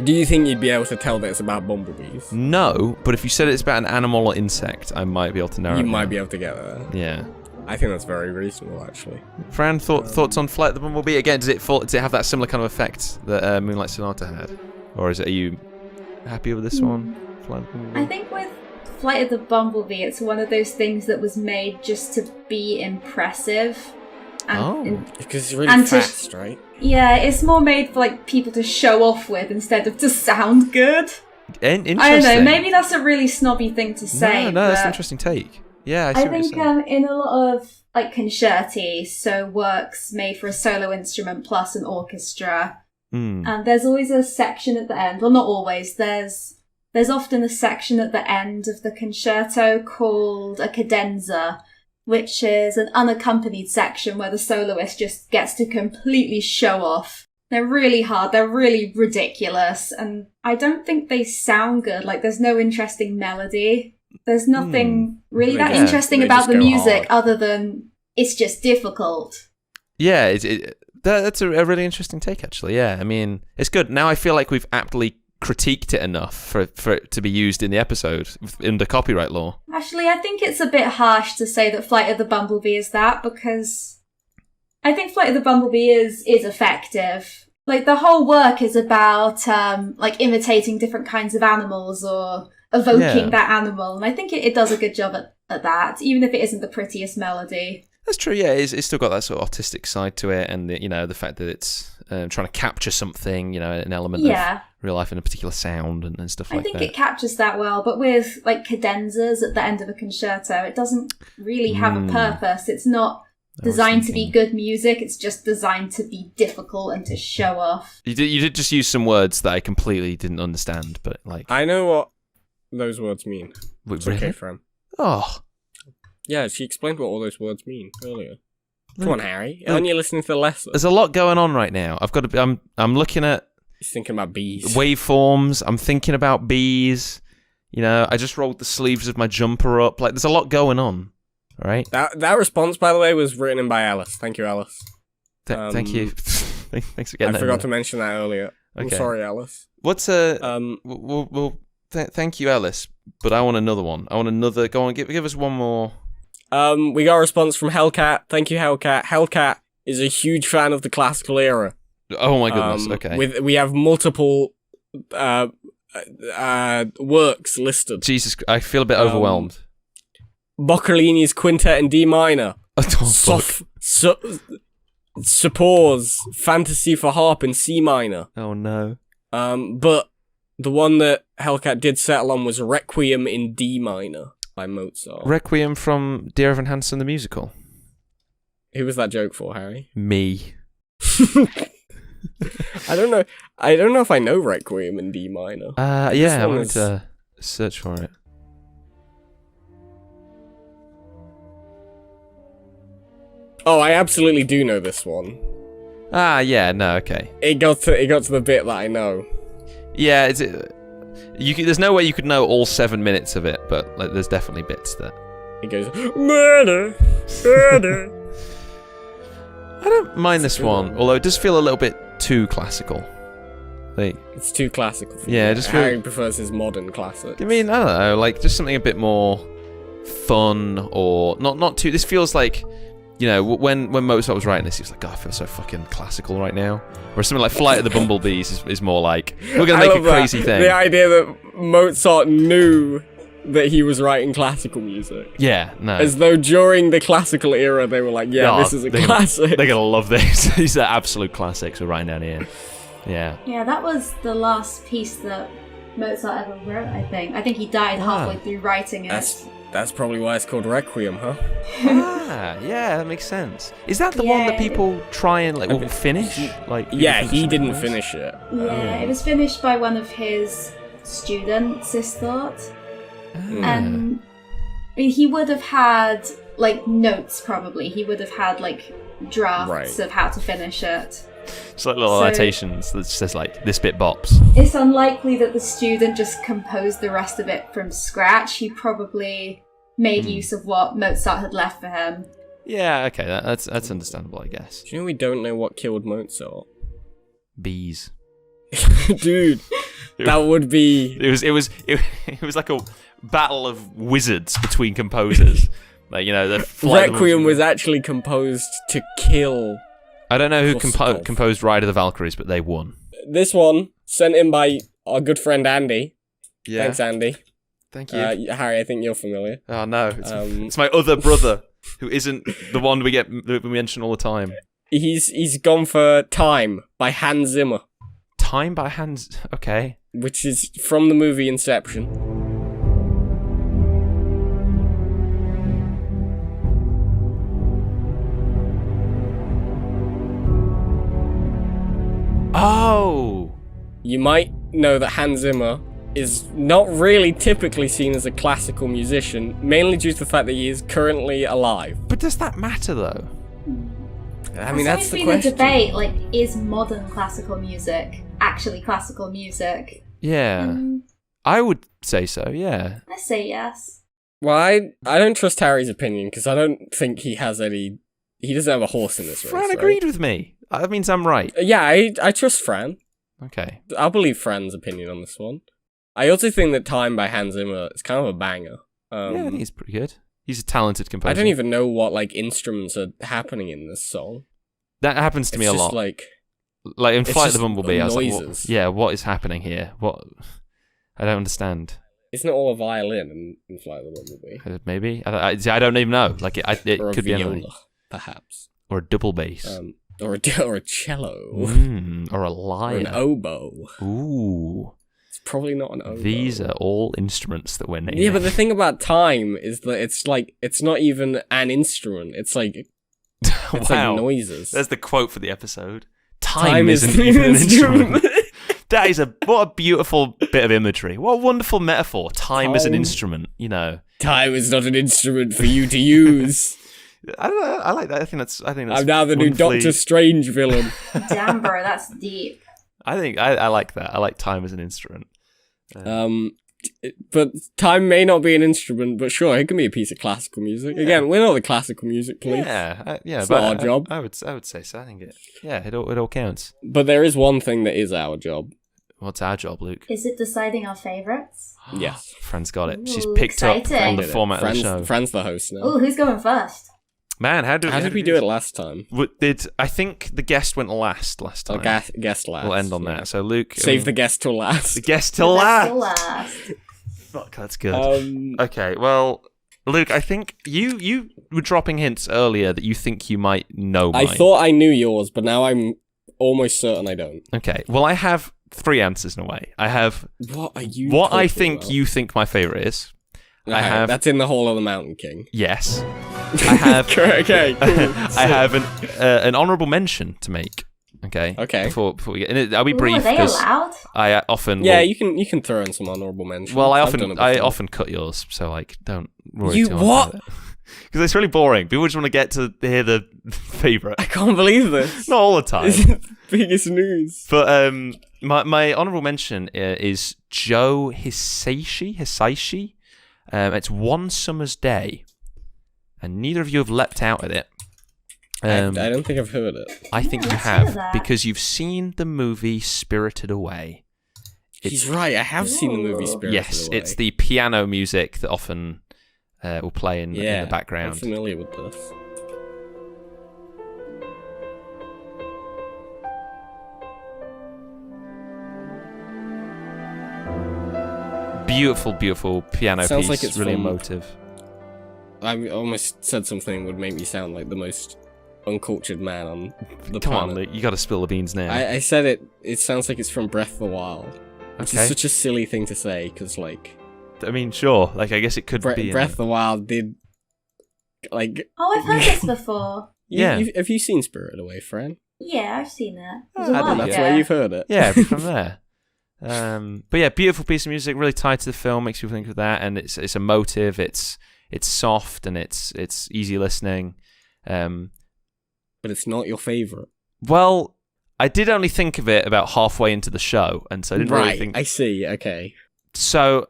Do you think you'd be able to tell that it's about bumblebees? No, but if you said it's about an animal or insect, I might be able to narrow. You it might down. be able to get there. Yeah. I think that's very reasonable, actually. Fran, thoughts on Flight of the Bumblebee? Again, does it have that similar kind of effect that Moonlight Sonata had, or are you happy with this one? Flight of the Bumblebee? I think with Flight of the Bumblebee, it's one of those things that was made just to be impressive. Because it's really fast, right? Yeah, it's more made for like people to show off with instead of to sound good. Interesting. I don't know, maybe that's a really snobby thing to say. No, that's an interesting take. Yeah, I think in a lot of like concerti, so works made for a solo instrument plus an orchestra, and there's always a section at the end. Well, not always. There's often a section at the end of the concerto called a cadenza, which is an unaccompanied section where the soloist just gets to completely show off. They're really hard, they're really ridiculous, and I don't think they sound good. Like, there's no interesting melody. There's nothing really that interesting about the music other than it's just difficult. Yeah, that's a really interesting take, actually. Yeah, I mean, it's good. Now I feel like we've aptly critiqued it enough for it to be used in the episode under copyright law. Actually, I think it's a bit harsh to say that Flight of the Bumblebee is that, because I think Flight of the Bumblebee is effective. Like, the whole work is about, like, imitating different kinds of animals or evoking that animal. And I think it does a good job at that, even if it isn't the prettiest melody. That's true, yeah. It's still got that sort of artistic side to it, and, the fact that it's trying to capture something, an element of real life and a particular sound and stuff like that. I think it captures that well, but with, like, cadenzas at the end of a concerto, it doesn't really have a purpose. It's not designed to be good music, it's just designed to be difficult and to show off. You did just use some words that I completely didn't understand, but like... I know what those words mean. Wait, it's really? Okay, Fran. Oh. Yeah, she explained what all those words mean earlier. Come on, Harry. Aren't you listening to the lesson? There's a lot going on right now. I'm looking at... He's thinking about bees. Waveforms. I'm thinking about bees. I just rolled the sleeves of my jumper up. Like, there's a lot going on. All right. That response, by the way, was written in by Alice. Thank you, Alice. Thank you. Thanks for getting that. I forgot to mention that earlier. Okay. I'm sorry, Alice. What's thank you, Alice. But I want another one. I want another. Go on, give us one more. We got a response from Hellcat. Thank you, Hellcat. Hellcat is a huge fan of the classical era. Oh my goodness. Okay. We have multiple works listed. Jesus, I feel a bit overwhelmed. Boccolini's Quintet in D minor. Suppor's Fantasy for Harp in C minor. Oh no. But the one that Hellcat did settle on was Requiem in D minor by Mozart. Requiem from Dear Evan Hansen the musical. Who was that joke for, Harry? Me. I don't know if I know Requiem in D minor. Yeah, I wanted to search for it. Oh, I absolutely do know this one. Yeah, no, okay. It got to the bit that I know. Yeah, there's no way you could know all 7 minutes of it, but like, there's definitely bits that... It goes, murder, murder. I don't mind this one, although it does feel a little bit too classical. Like, it's too classical for me. Just Harry prefers his modern classics. I mean, I don't know, like, just something a bit more fun, or not too... This feels like... when Mozart was writing this, he was like, God, I feel so fucking classical right now. Whereas something like Flight of the Bumblebees is more like, we're going to make a crazy thing. The idea that Mozart knew that he was writing classical music. Yeah, no. As though during the classical era, they were like, this is a classic. They're going to love this. These are absolute classics we're writing down here. Yeah. Yeah, that was the last piece that Mozart ever wrote, I think. I think he died halfway through writing it. That's probably why it's called Requiem, huh? Yeah, that makes sense. Is that the one that people try and finish? He didn't finish it. Yeah, it was finished by one of his students, is thought. And he would have had notes, probably. He would have had drafts of how to finish it. It's like little annotations that says this bit bops. It's unlikely that the student just composed the rest of it from scratch. He probably made use of what Mozart had left for him. Yeah, okay, that's understandable, I guess. Do you know we don't know what killed Mozart? Bees. Dude, that would be... It was like a battle of wizards between composers. The Requiem was actually composed to kill... I don't know who composed Ride of the Valkyries, but they won. This one, sent in by our good friend Andy. Yeah. Thanks, Andy. Thank you. Harry, I think you're familiar. Oh, no. It's my other brother, who isn't the one we mention all the time. He's gone for Time by Hans Zimmer. Time by Hans... Okay. Which is from the movie Inception. Oh! You might know that Hans Zimmer is not really typically seen as a classical musician, mainly due to the fact that he is currently alive. But does that matter, though? I mean, that's the question. The debate, is modern classical music actually classical music? Yeah. I would say so, yeah. I say yes. Well, I don't trust Harry's opinion, because I don't think he has any... He doesn't have a horse in this race, Fran agreed with me. That means I'm right. Yeah, I trust Fran. Okay. I'll believe Fran's opinion on this one. I also think that Time by Hans Zimmer is kind of a banger. Yeah, I think he's pretty good. He's a talented composer. I don't even know what like instruments are happening in this song. That happens to me a lot. Like in Flight of the Bumblebee, I was noises. like, what is happening here? What? I don't understand. It's not all a violin in Flight of the Bumblebee. Maybe I don't even know. Like it or could a viola, be anything. perhaps, or a double bass, or a cello, or a lyre, or an oboe. Ooh, it's probably not an oboe. These are all instruments that we're naming. Yeah, but the thing about Time is that it's not even an instrument. It's like it's like noises. There's the quote for the episode. Time isn't even an instrument. That is what a beautiful bit of imagery. What a wonderful metaphor. Time is an instrument, you know. Time is not an instrument for you to use. I don't know. I like that. I think that's. I'm now the new Doctor Strange villain. Damn, bro, that's deep. I think I like that. I like time as an instrument. But time may not be an instrument, but sure, it can be a piece of classical music. Yeah. Again, we're not the classical music police. Yeah, it's not our job. I would say so. I think it all counts. But there is one thing that is our job. What's our job, Luke? Is it deciding our favourites? Yes. Fran's got it. Ooh, She's picked exciting. up on the format of the show. Fran's the host now. Oh, who's going first? Man, how did we do it last time? I think the guest went last time? Guest last. We'll end on that. So Luke, save the guest till last. The guest till last. Last. Fuck, that's good. Okay, well, Luke, I think you were dropping hints earlier that you think you might know mine. I thought I knew yours, but now I'm almost certain I don't. Okay, well, I have 3 answers in a way. I have what are you? What I think you think my favorite is. Okay, I have that's in the Hall of the Mountain King. Yes. I have. Okay. Cool. I have an honourable mention to make. Okay. Before we get, and I'll be brief. Are they allowed? I often. Yeah, you can throw in some honourable mentions. Well, I often cut yours, so like don't worry too much what? about it. Because it's really boring. People just want to get to hear the favourite. I can't believe this. Not all the time. This is the biggest news. But my honourable mention is Joe Hisaishi. It's One Summer's Day, and neither of you have leapt out at it. I don't think I've heard it. I think you have, because you've seen the movie Spirited Away. He's right, I have seen the movie Spirited Away. Yes, it's the piano music that often will play in the background. I'm familiar with this. Beautiful, beautiful piano Sounds piece. Like it's really from, emotive. I almost said something would make me sound like the most uncultured man on the Come planet. on, Luke, you got to spill the beans now. I said it. It sounds like it's from Breath of the Wild, which is such a silly thing to say because, like, I mean, sure. Like, I guess it could be. Breath of the Wild did, like. Oh, I've heard this before. Have you seen Spirited Away, Fran? Yeah, I've seen it. That's where you've heard it. Yeah, from there. But yeah, beautiful piece of music, really tied to the film, makes you think of that, and it's emotive, it's soft, and it's easy listening. But it's not your favourite. Well, I did only think of it about halfway into the show, and so I didn't really think. I see. Okay. So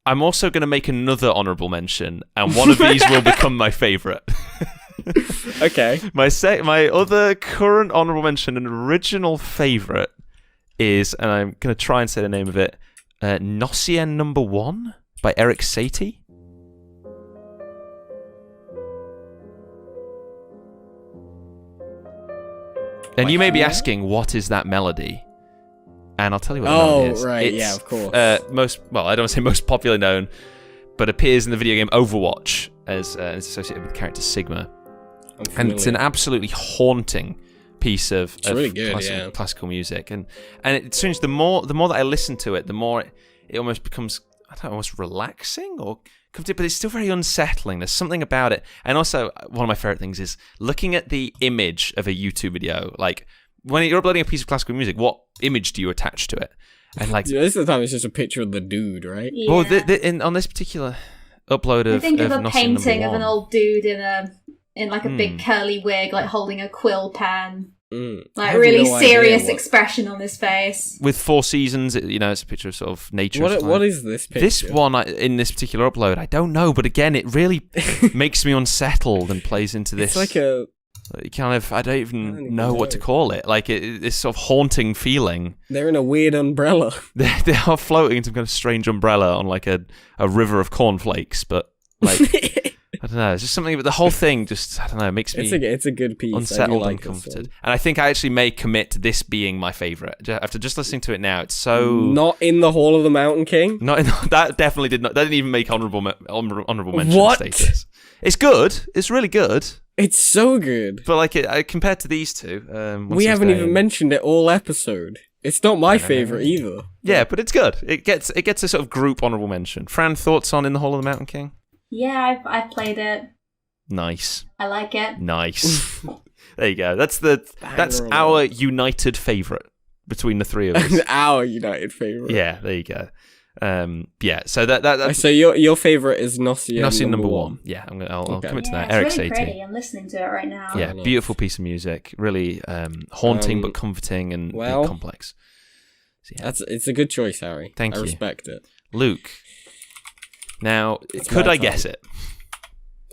I'm also going to make another honourable mention, and one of these will become my favourite. Okay. My other current honourable mention, an original favourite, is, and I'm going to try and say the name of it, Nossian Number 1 by Eric Satie. And you may be asking, what is that melody? And I'll tell you what the melody is. Oh, right, it's, yeah, of course. I don't want to say most popularly known, but appears in the video game Overwatch as it's associated with the character Sigma. And it's an absolutely haunting piece of really good, classical music. And it seems the more that I listen to it, the more it almost becomes, I don't know, almost relaxing or comfortable, but it's still very unsettling. There's something about it. And also, one of my favorite things is looking at the image of a YouTube video. Like, when you're uploading a piece of classical music, what image do you attach to it? And like, most of the time it's just a picture of the dude, right? Yeah. Well, on this particular upload I think of a Nossian painting Number of an 1. old dude in like a big curly wig, like holding a quill pen. Like really serious expression on his face. With 4 seasons, it's a picture of sort of nature. What is this picture? This one, in this particular upload, I don't know, but again, it really makes me unsettled and plays into this. It's like a kind of, I don't even know what to call it. Like, it's sort of haunting feeling. They're in a weird umbrella. They are floating in some kind of strange umbrella on like a river of cornflakes, but like, I don't know, it's just something about the whole thing just, I don't know, makes me it's a good piece. unsettled and uncomforted. And I think I actually may commit to this being my favourite. After just listening to it now, it's so... Not in the Hall of the Mountain King? Not in that definitely did not. That didn't even make honourable mention status. It's good. It's really good. It's so good. But like compared to these two... we haven't even mentioned it all episode. It's not my favourite either. Yeah, but it's good. It gets a sort of group honourable mention. Fran, thoughts on In the Hall of the Mountain King? Yeah, I've played it. Nice. I like it. Nice. There you go. That's our united favourite between the three of us. Our united favourite. Yeah, there you go. Yeah. So that's so your favourite is Gnossian number one. Yeah, I'll commit to that. Eric's really 18. pretty. I'm listening to it right now. Yeah, nice. beautiful piece of music. Really haunting but comforting and complex. So, yeah. It's a good choice, Harry. Thank you. I respect it. Luke. Now, could I guess it?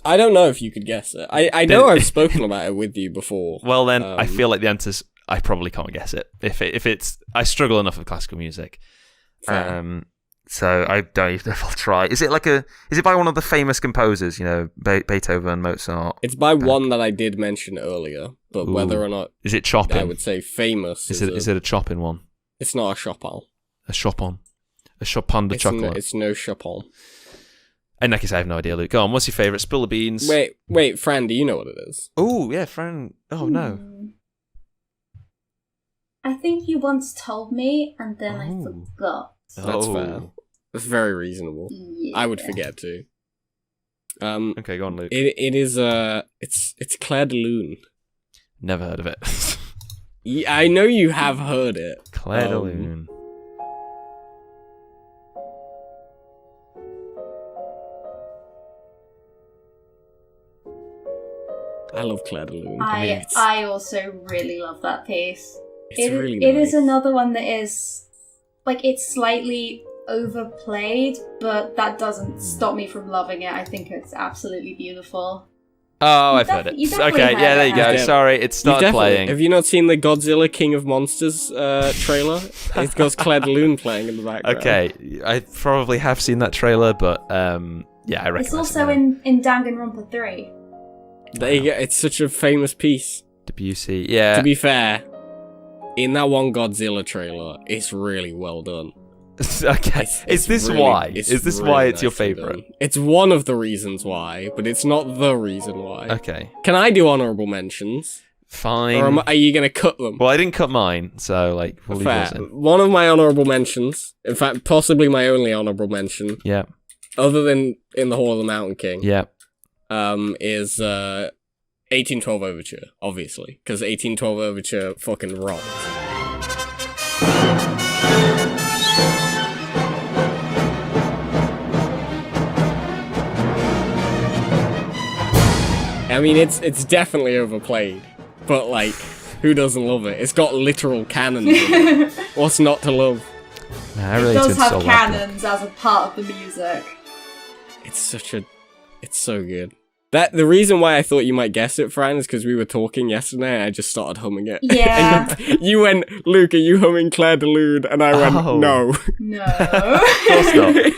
I don't know if you could guess it. I know I've spoken about it with you before. Well, then I feel like the answer's I probably can't guess it. If it's I struggle enough with classical music. So I don't even know if I'll try. Is it by one of the famous composers? You know, Beethoven, Mozart. It's by one that I did mention earlier, but whether or not is it Chopin? I would say famous. Is it a Chopin one? It's not a Chopin. A Chopin de chocolate. It's no Chopin. In that case, I have no idea, Luke. Go on, what's your favourite? Spill the beans. Wait, Fran, do you know what it is? Oh, yeah, Fran. Oh, no. I think you once told me, and then I forgot. That's fair. That's very reasonable. Yeah. I would forget too. Okay, go on, Luke. It is it's Claire de Lune. Never heard of it. Yeah, I know you have heard it. Claire de Lune. I love Claire de Lune. I also really love that piece. It is another one that is like it's slightly overplayed, but that doesn't stop me from loving it. I think it's absolutely beautiful. Oh, I've heard it. Okay, yeah, there you go. Sorry, it started playing. Have you not seen the Godzilla King of Monsters trailer? It goes Claire de Lune playing in the background. Okay, I probably have seen that trailer, but yeah, I recognize it. It's also in Danganronpa 3. There you go. It's such a famous piece. Debussy, yeah. To be fair, in that one Godzilla trailer, it's really well done. Okay, is this why it's your favourite? It's one of the reasons why, but it's not the reason why. Okay. Can I do honourable mentions? Fine. Or are you going to cut them? Well, I didn't cut mine, so like, we'll leave fair. those in. One of my honourable mentions, in fact, possibly my only honourable mention, yeah, other than In the Hall of the Mountain King, yeah, is 1812 Overture, obviously, because 1812 Overture fucking rocked. I mean, it's definitely overplayed, but like, who doesn't love it? It's got literal cannons in it. What's not to love? Nah, really it does have cannons as a part of the music. It's so good. The reason why I thought you might guess it, Fran, is because we were talking yesterday and I just started humming it. Yeah. And you went, Luke, are you humming Claire de Lune? And I went, no. No. Of course not.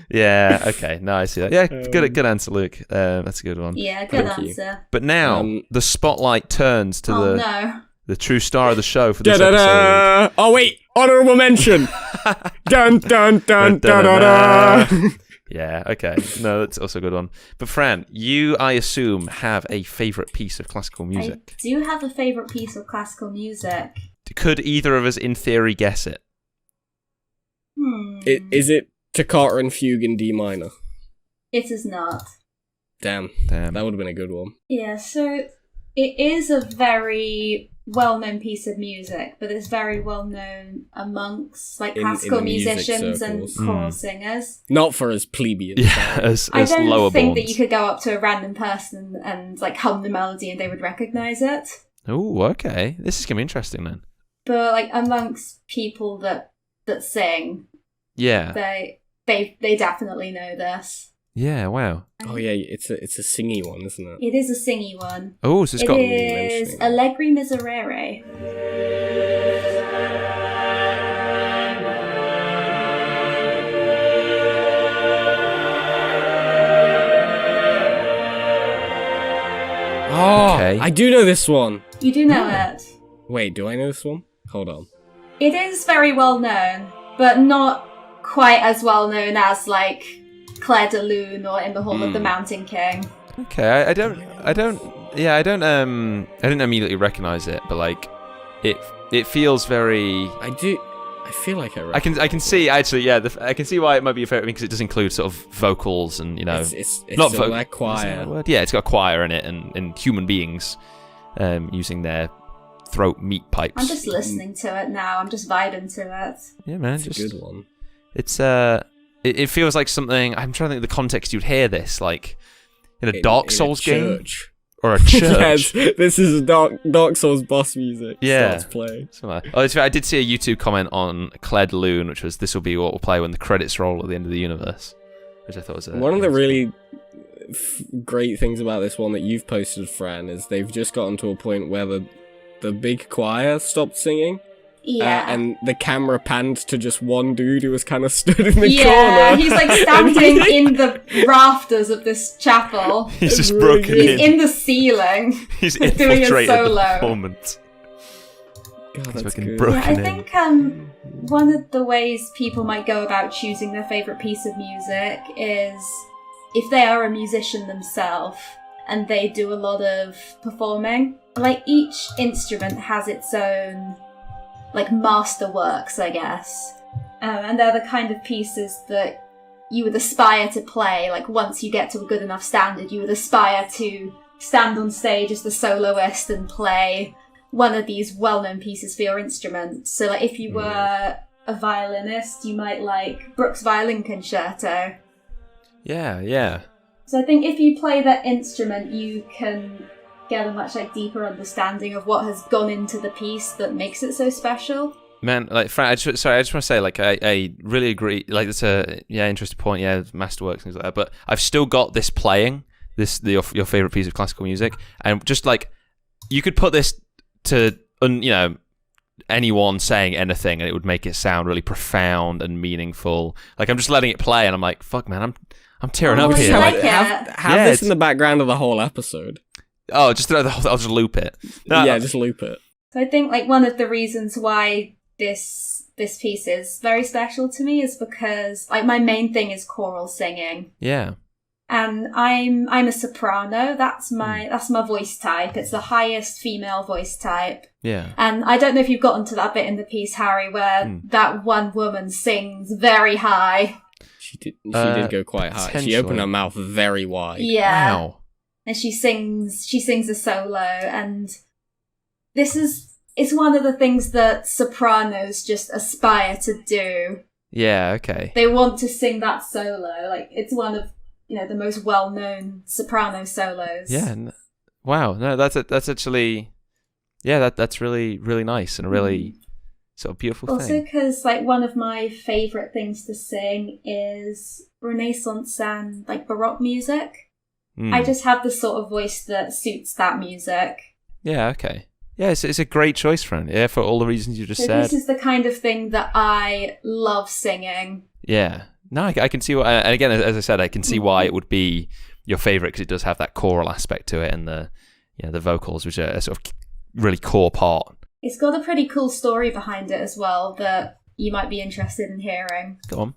Yeah, okay, no, I see that. Yeah, good answer, Luke. That's a good one. Yeah, good answer. But now, the spotlight turns to the true star of the show for this episode. Oh, wait, honourable mention! Dun, dun, dun, dun, dun, dun, dun. Yeah, okay. No, that's also a good one. But Fran, you, I assume, have a favourite piece of classical music. I do have a favourite piece of classical music. Could either of us, in theory, guess it? Is it Toccata and Fugue in D minor? It is not. Damn. That would have been a good one. Yeah, so it is a very well-known piece of music, but it's very well-known amongst like classical musicians and choral singers. Not for as plebeian. Yeah, as I don't lower think borns. that you could go up to a random person and like hum the melody and they would recognise it. Oh, okay. This is going to be interesting then. But like amongst people that sing, yeah, they definitely know this. Yeah, wow. Oh yeah, it's a singy one, isn't it? It is a singy one. Oh, so it's It got... is Allegri Miserere. Oh, Okay. I do know this one. You do know it. Wait, do I know this one? Hold on. It is very well known, but not quite as well known as like Claire de Lune or In the Hall of the Mountain King. Okay, I don't immediately recognize it, but like, it feels very... I feel like I can see, actually, yeah, I can see why it might be your favourite, because it does include sort of vocals and, you know... It's not still that choir. Yeah, it's got a choir in it, and human beings using their throat meat pipes. I'm just listening to it now. I'm just vibing to it. Yeah, man, It's a good one. It's it feels like something. I'm trying to think of the context you'd hear this, like in a Dark Souls game or a church. Yes, this is Dark Souls boss music. Yeah, starts playing. I did see a YouTube comment on Claire de Lune, which was, "This will be what we'll play when the credits roll at the end of the universe," which I thought was one of the really great things about this one that you've posted, Fran, is they've just gotten to a point where the big choir stopped singing. Yeah. And the camera panned to just one dude who was kind of stood in the corner. Yeah, he's like standing in the rafters of this chapel. He's just really broken He's in the ceiling. He's doing a infiltrated the solo. performance. God, He's that's fucking good. broken Yeah, I in. think one of the ways people might go about choosing their favourite piece of music is if they are a musician themselves and they do a lot of performing. Like, each instrument has its own, like, masterworks, I guess. And they're the kind of pieces that you would aspire to play. Like, once you get to a good enough standard, you would aspire to stand on stage as the soloist and play one of these well-known pieces for your instrument. So, like, if you were a violinist, you might like Bruch's Violin Concerto. Yeah. So I think if you play that instrument, you can get a much like deeper understanding of what has gone into the piece that makes it so special. Man, like, Fran, I just want to say, like, I really agree. Like, that's a interesting point. Yeah, masterworks, things like that. But I've still got this playing, your favorite piece of classical music, and just like, you could put this to anyone saying anything, and it would make it sound really profound and meanful. Like, I'm just letting it play, and I'm like, fuck, man, I'm tearing up here. Like Have this in the background of the whole episode. Oh, just I'll just loop it. No, yeah, just loop it. So I think like one of the reasons why this piece is very special to me is because like my main thing is choral singing. Yeah. And I'm a soprano. That's my voice type. It's the highest female voice type. Yeah. And I don't know if you've gotten to that bit in the piece, Harry, where that one woman sings very high. She did go quite high. She opened her mouth very wide. Yeah. Wow. And she sings a solo, and it's one of the things that sopranos just aspire to do. Yeah, okay. They want to sing that solo. Like, it's one of, the most well-known soprano solos. Yeah. Wow. No, that's actually, yeah, that's really, really nice and a really sort of beautiful thing. Also, because like one of my favourite things to sing is Renaissance and like Baroque music. I just have the sort of voice that suits that music. Yeah, okay. Yeah, it's a great choice, Fran. Yeah, for all the reasons you just said. This is the kind of thing that I love singing. Yeah. No, I can see and again, as I said, I can see why it would be your favourite, because it does have that choral aspect to it, and the vocals, which are a sort of really core part. It's got a pretty cool story behind it as well that you might be interested in hearing. Go on.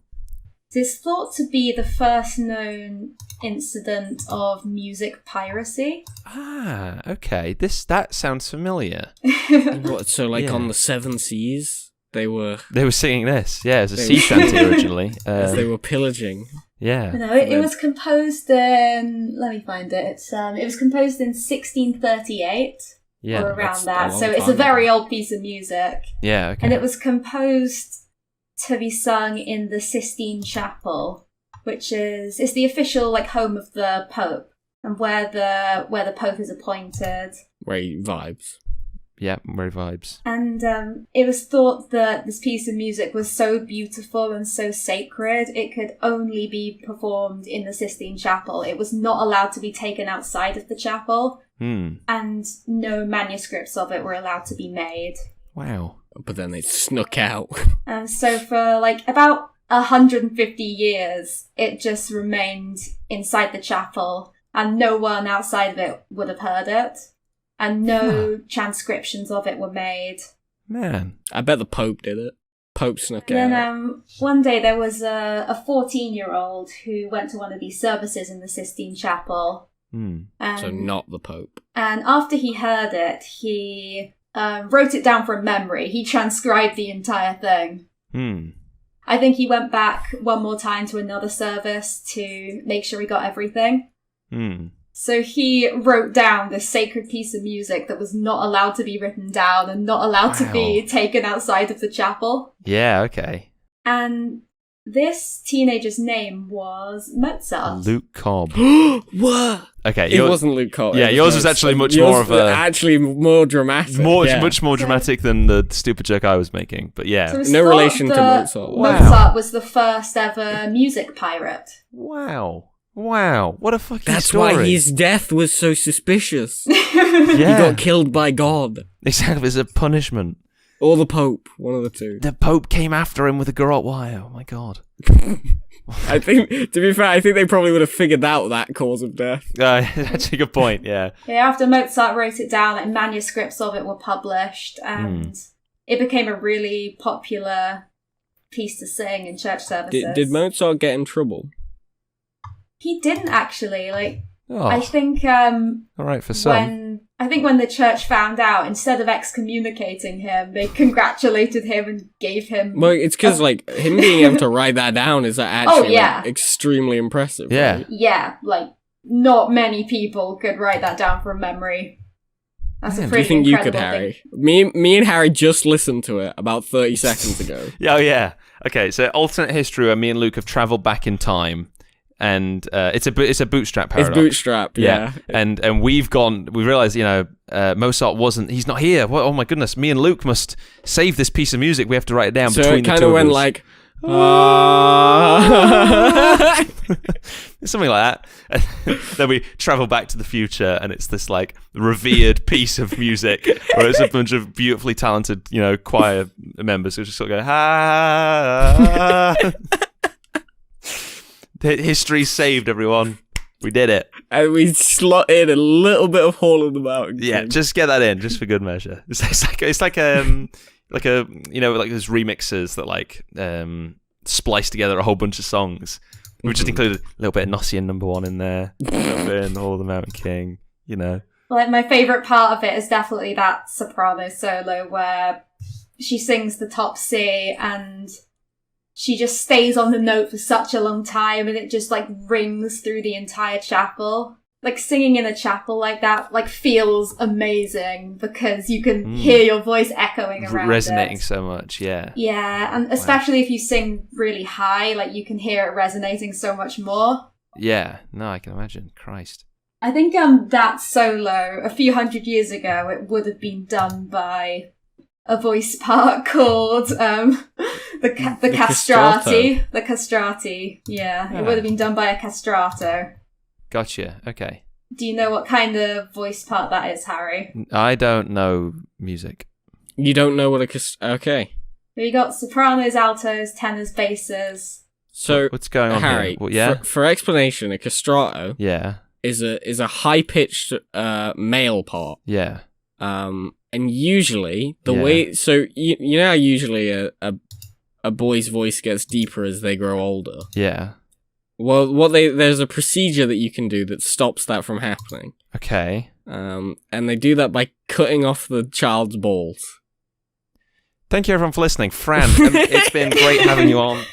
It's thought to be the first known incident of music piracy. Ah, okay. That sounds familiar. What? So, like on the Seven Seas, they were singing this. Yeah, it was a sea shanty originally. As they were pillaging. Yeah. No, it was composed in. Let me find it. It was composed in 1638. Yeah, or around that. So it's a very old piece of music. Yeah, okay. And it was composed to be sung in the Sistine Chapel, which is the official like home of the Pope, and where the Pope is appointed. Where he vibes. Yeah, very vibes. And it was thought that this piece of music was so beautiful and so sacred, it could only be performed in the Sistine Chapel. It was not allowed to be taken outside of the chapel, and no manuscripts of it were allowed to be made. Wow. But then they snuck out. So for like about 150 years, it just remained inside the chapel, and no one outside of it would have heard it. And no transcriptions of it were made. Man. I bet the Pope did it. Pope snuck out. And then one day there was a 14-year-old who went to one of these services in the Sistine Chapel. So not the Pope. And after he heard it, he wrote it down from memory. He transcribed the entire thing. I think he went back one more time to another service to make sure he got everything. So he wrote down this sacred piece of music that was not allowed to be written down and not allowed to be taken outside of the chapel. Yeah, okay. And this teenager's name was Mozart. Luke Cobb. What? Okay, it wasn't Luke Cobb. Yeah, yours was actually much more of a... Actually more dramatic. Much more dramatic than the stupid joke I was making, but yeah. So no relation to Mozart. Mozart was the first ever music pirate. Wow, what a fucking That's story. why his death was so suspicious. Yeah. He got killed by God. Exactly, it's a punishment. Or the Pope, one of the two. The Pope came after him with a garrote wire. Oh my god. I think, to be fair, I think they probably would have figured out that cause of death. That's a good point, yeah. Yeah, after Mozart wrote it down, like, manuscripts of it were published, and it became a really popular piece to sing in church services. Did Mozart get in trouble? He didn't actually. Oh, I think all right for some. when the church found out, instead of excommunicating him, they congratulated him and gave him. Well, it's because him being able to write that down is actually extremely impressive. Yeah, right? Yeah, not many people could write that down from memory. That's a pretty Do you think you incredible could, Harry? Me and Harry just listened to it about 30 seconds ago. Yeah. Okay, so alternate history where me and Luke have travelled back in time. And it's a bootstrap paradox. It's bootstrap, yeah. And we realised, Mozart he's not here. Oh my goodness, me and Luke must save this piece of music. We have to write it down between the two of us. So it kind of went something like that. And then we travel back to the future, and it's this revered piece of music where it's a bunch of beautifully talented, choir members who just sort of go, ha. History's saved, everyone. We did it. And we slot in a little bit of Hall of the Mountain King. Yeah, just get that in, just for good measure. It's like those remixes that splice together a whole bunch of songs. We've just included a little bit of Nossian number 1 in there, a little bit in Hall of the Mountain King, My favourite part of it is definitely that soprano solo where she sings the top C and she just stays on the note for such a long time, and it just rings through the entire chapel. Singing in a chapel like that feels amazing because you can hear your voice echoing around resonating it. So much, yeah. Yeah, and especially if you sing really high, you can hear it resonating so much more. Yeah, no, I can imagine. Christ. I think that solo a few hundred years ago, it would have been done by a voice part called the castrati. The castrati, yeah. It would have been done by a castrato. Gotcha, okay. Do you know what kind of voice part that is, Harry? I don't know music. You don't know what okay. You got sopranos, altos, tenors, basses. So what's going on, Harry? Here? Well, yeah. For explanation, a castrato. Yeah. Is a high pitched male part. Yeah. And usually the way, so you know how usually a boy's voice gets deeper as they grow older. Yeah. Well, there's a procedure that you can do that stops that from happening. Okay. And they do that by cutting off the child's balls. Thank you everyone for listening, Fran. It's been great having you on.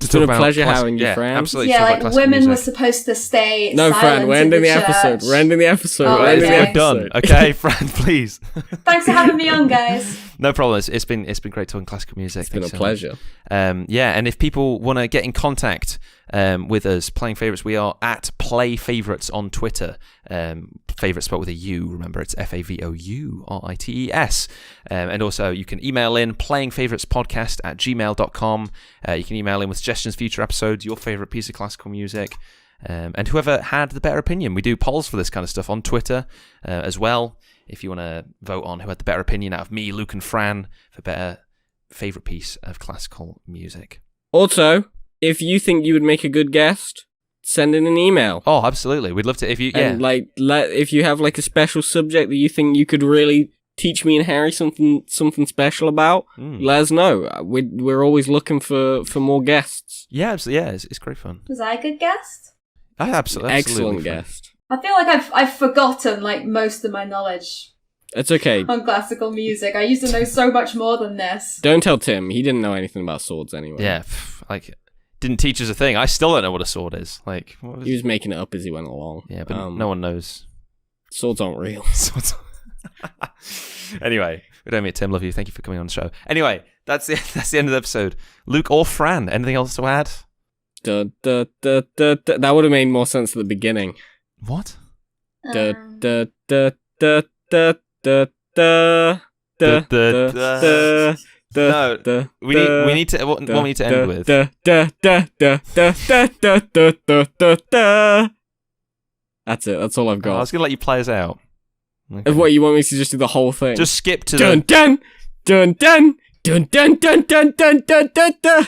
It's been a pleasure having you, Fran. Absolutely. Yeah, women were supposed to stay silent. Fran, we're ending the episode. We're ending the episode. Oh, we're done. Okay, Fran, please. Thanks for having me on, guys. No problem. It's been great talking classical music. It's been a pleasure. Yeah, and if people want to get in contact with us playing favourites. We are at Play Favourites on Twitter. Favourite spelled with a U. Remember, it's FAVOURITES. And also, you can email in playingfavouritespodcast@gmail.com. You can email in with suggestions, future episodes, your favourite piece of classical music. And whoever had the better opinion. We do polls for this kind of stuff on Twitter as well. If you want to vote on who had the better opinion out of me, Luke, and Fran for better favourite piece of classical music. Also, if you think you would make a good guest, send in an email. Oh, absolutely. We'd love to. If you, yeah. And if you have like a special subject that you think you could really teach me and Harry something special about, let us know. We're always looking for more guests. Yeah, absolutely. Yeah, it's great fun. Was I a good guest? Absolutely. Excellent guest. I feel like I've forgotten like most of my knowledge. It's okay. On classical music. I used to know so much more than this. Don't tell Tim. He didn't know anything about swords anyway. Yeah, didn't teach us a thing. I still don't know what a sword is. He was making it up as he went along. Yeah, but no one knows. Swords aren't real. Anyway, we don't meet Tim. Love you. Thank you for coming on the show. Anyway, that's the end of the episode. Luke or Fran, anything else to add? That would have made more sense at the beginning. What? No, we need to. What we need to end with? That's it. That's all I've got. I was gonna let you play us out. Okay. What, you want me to just do the whole thing? Just skip to dun dun dun dun dun dun dun dun dun dun dun.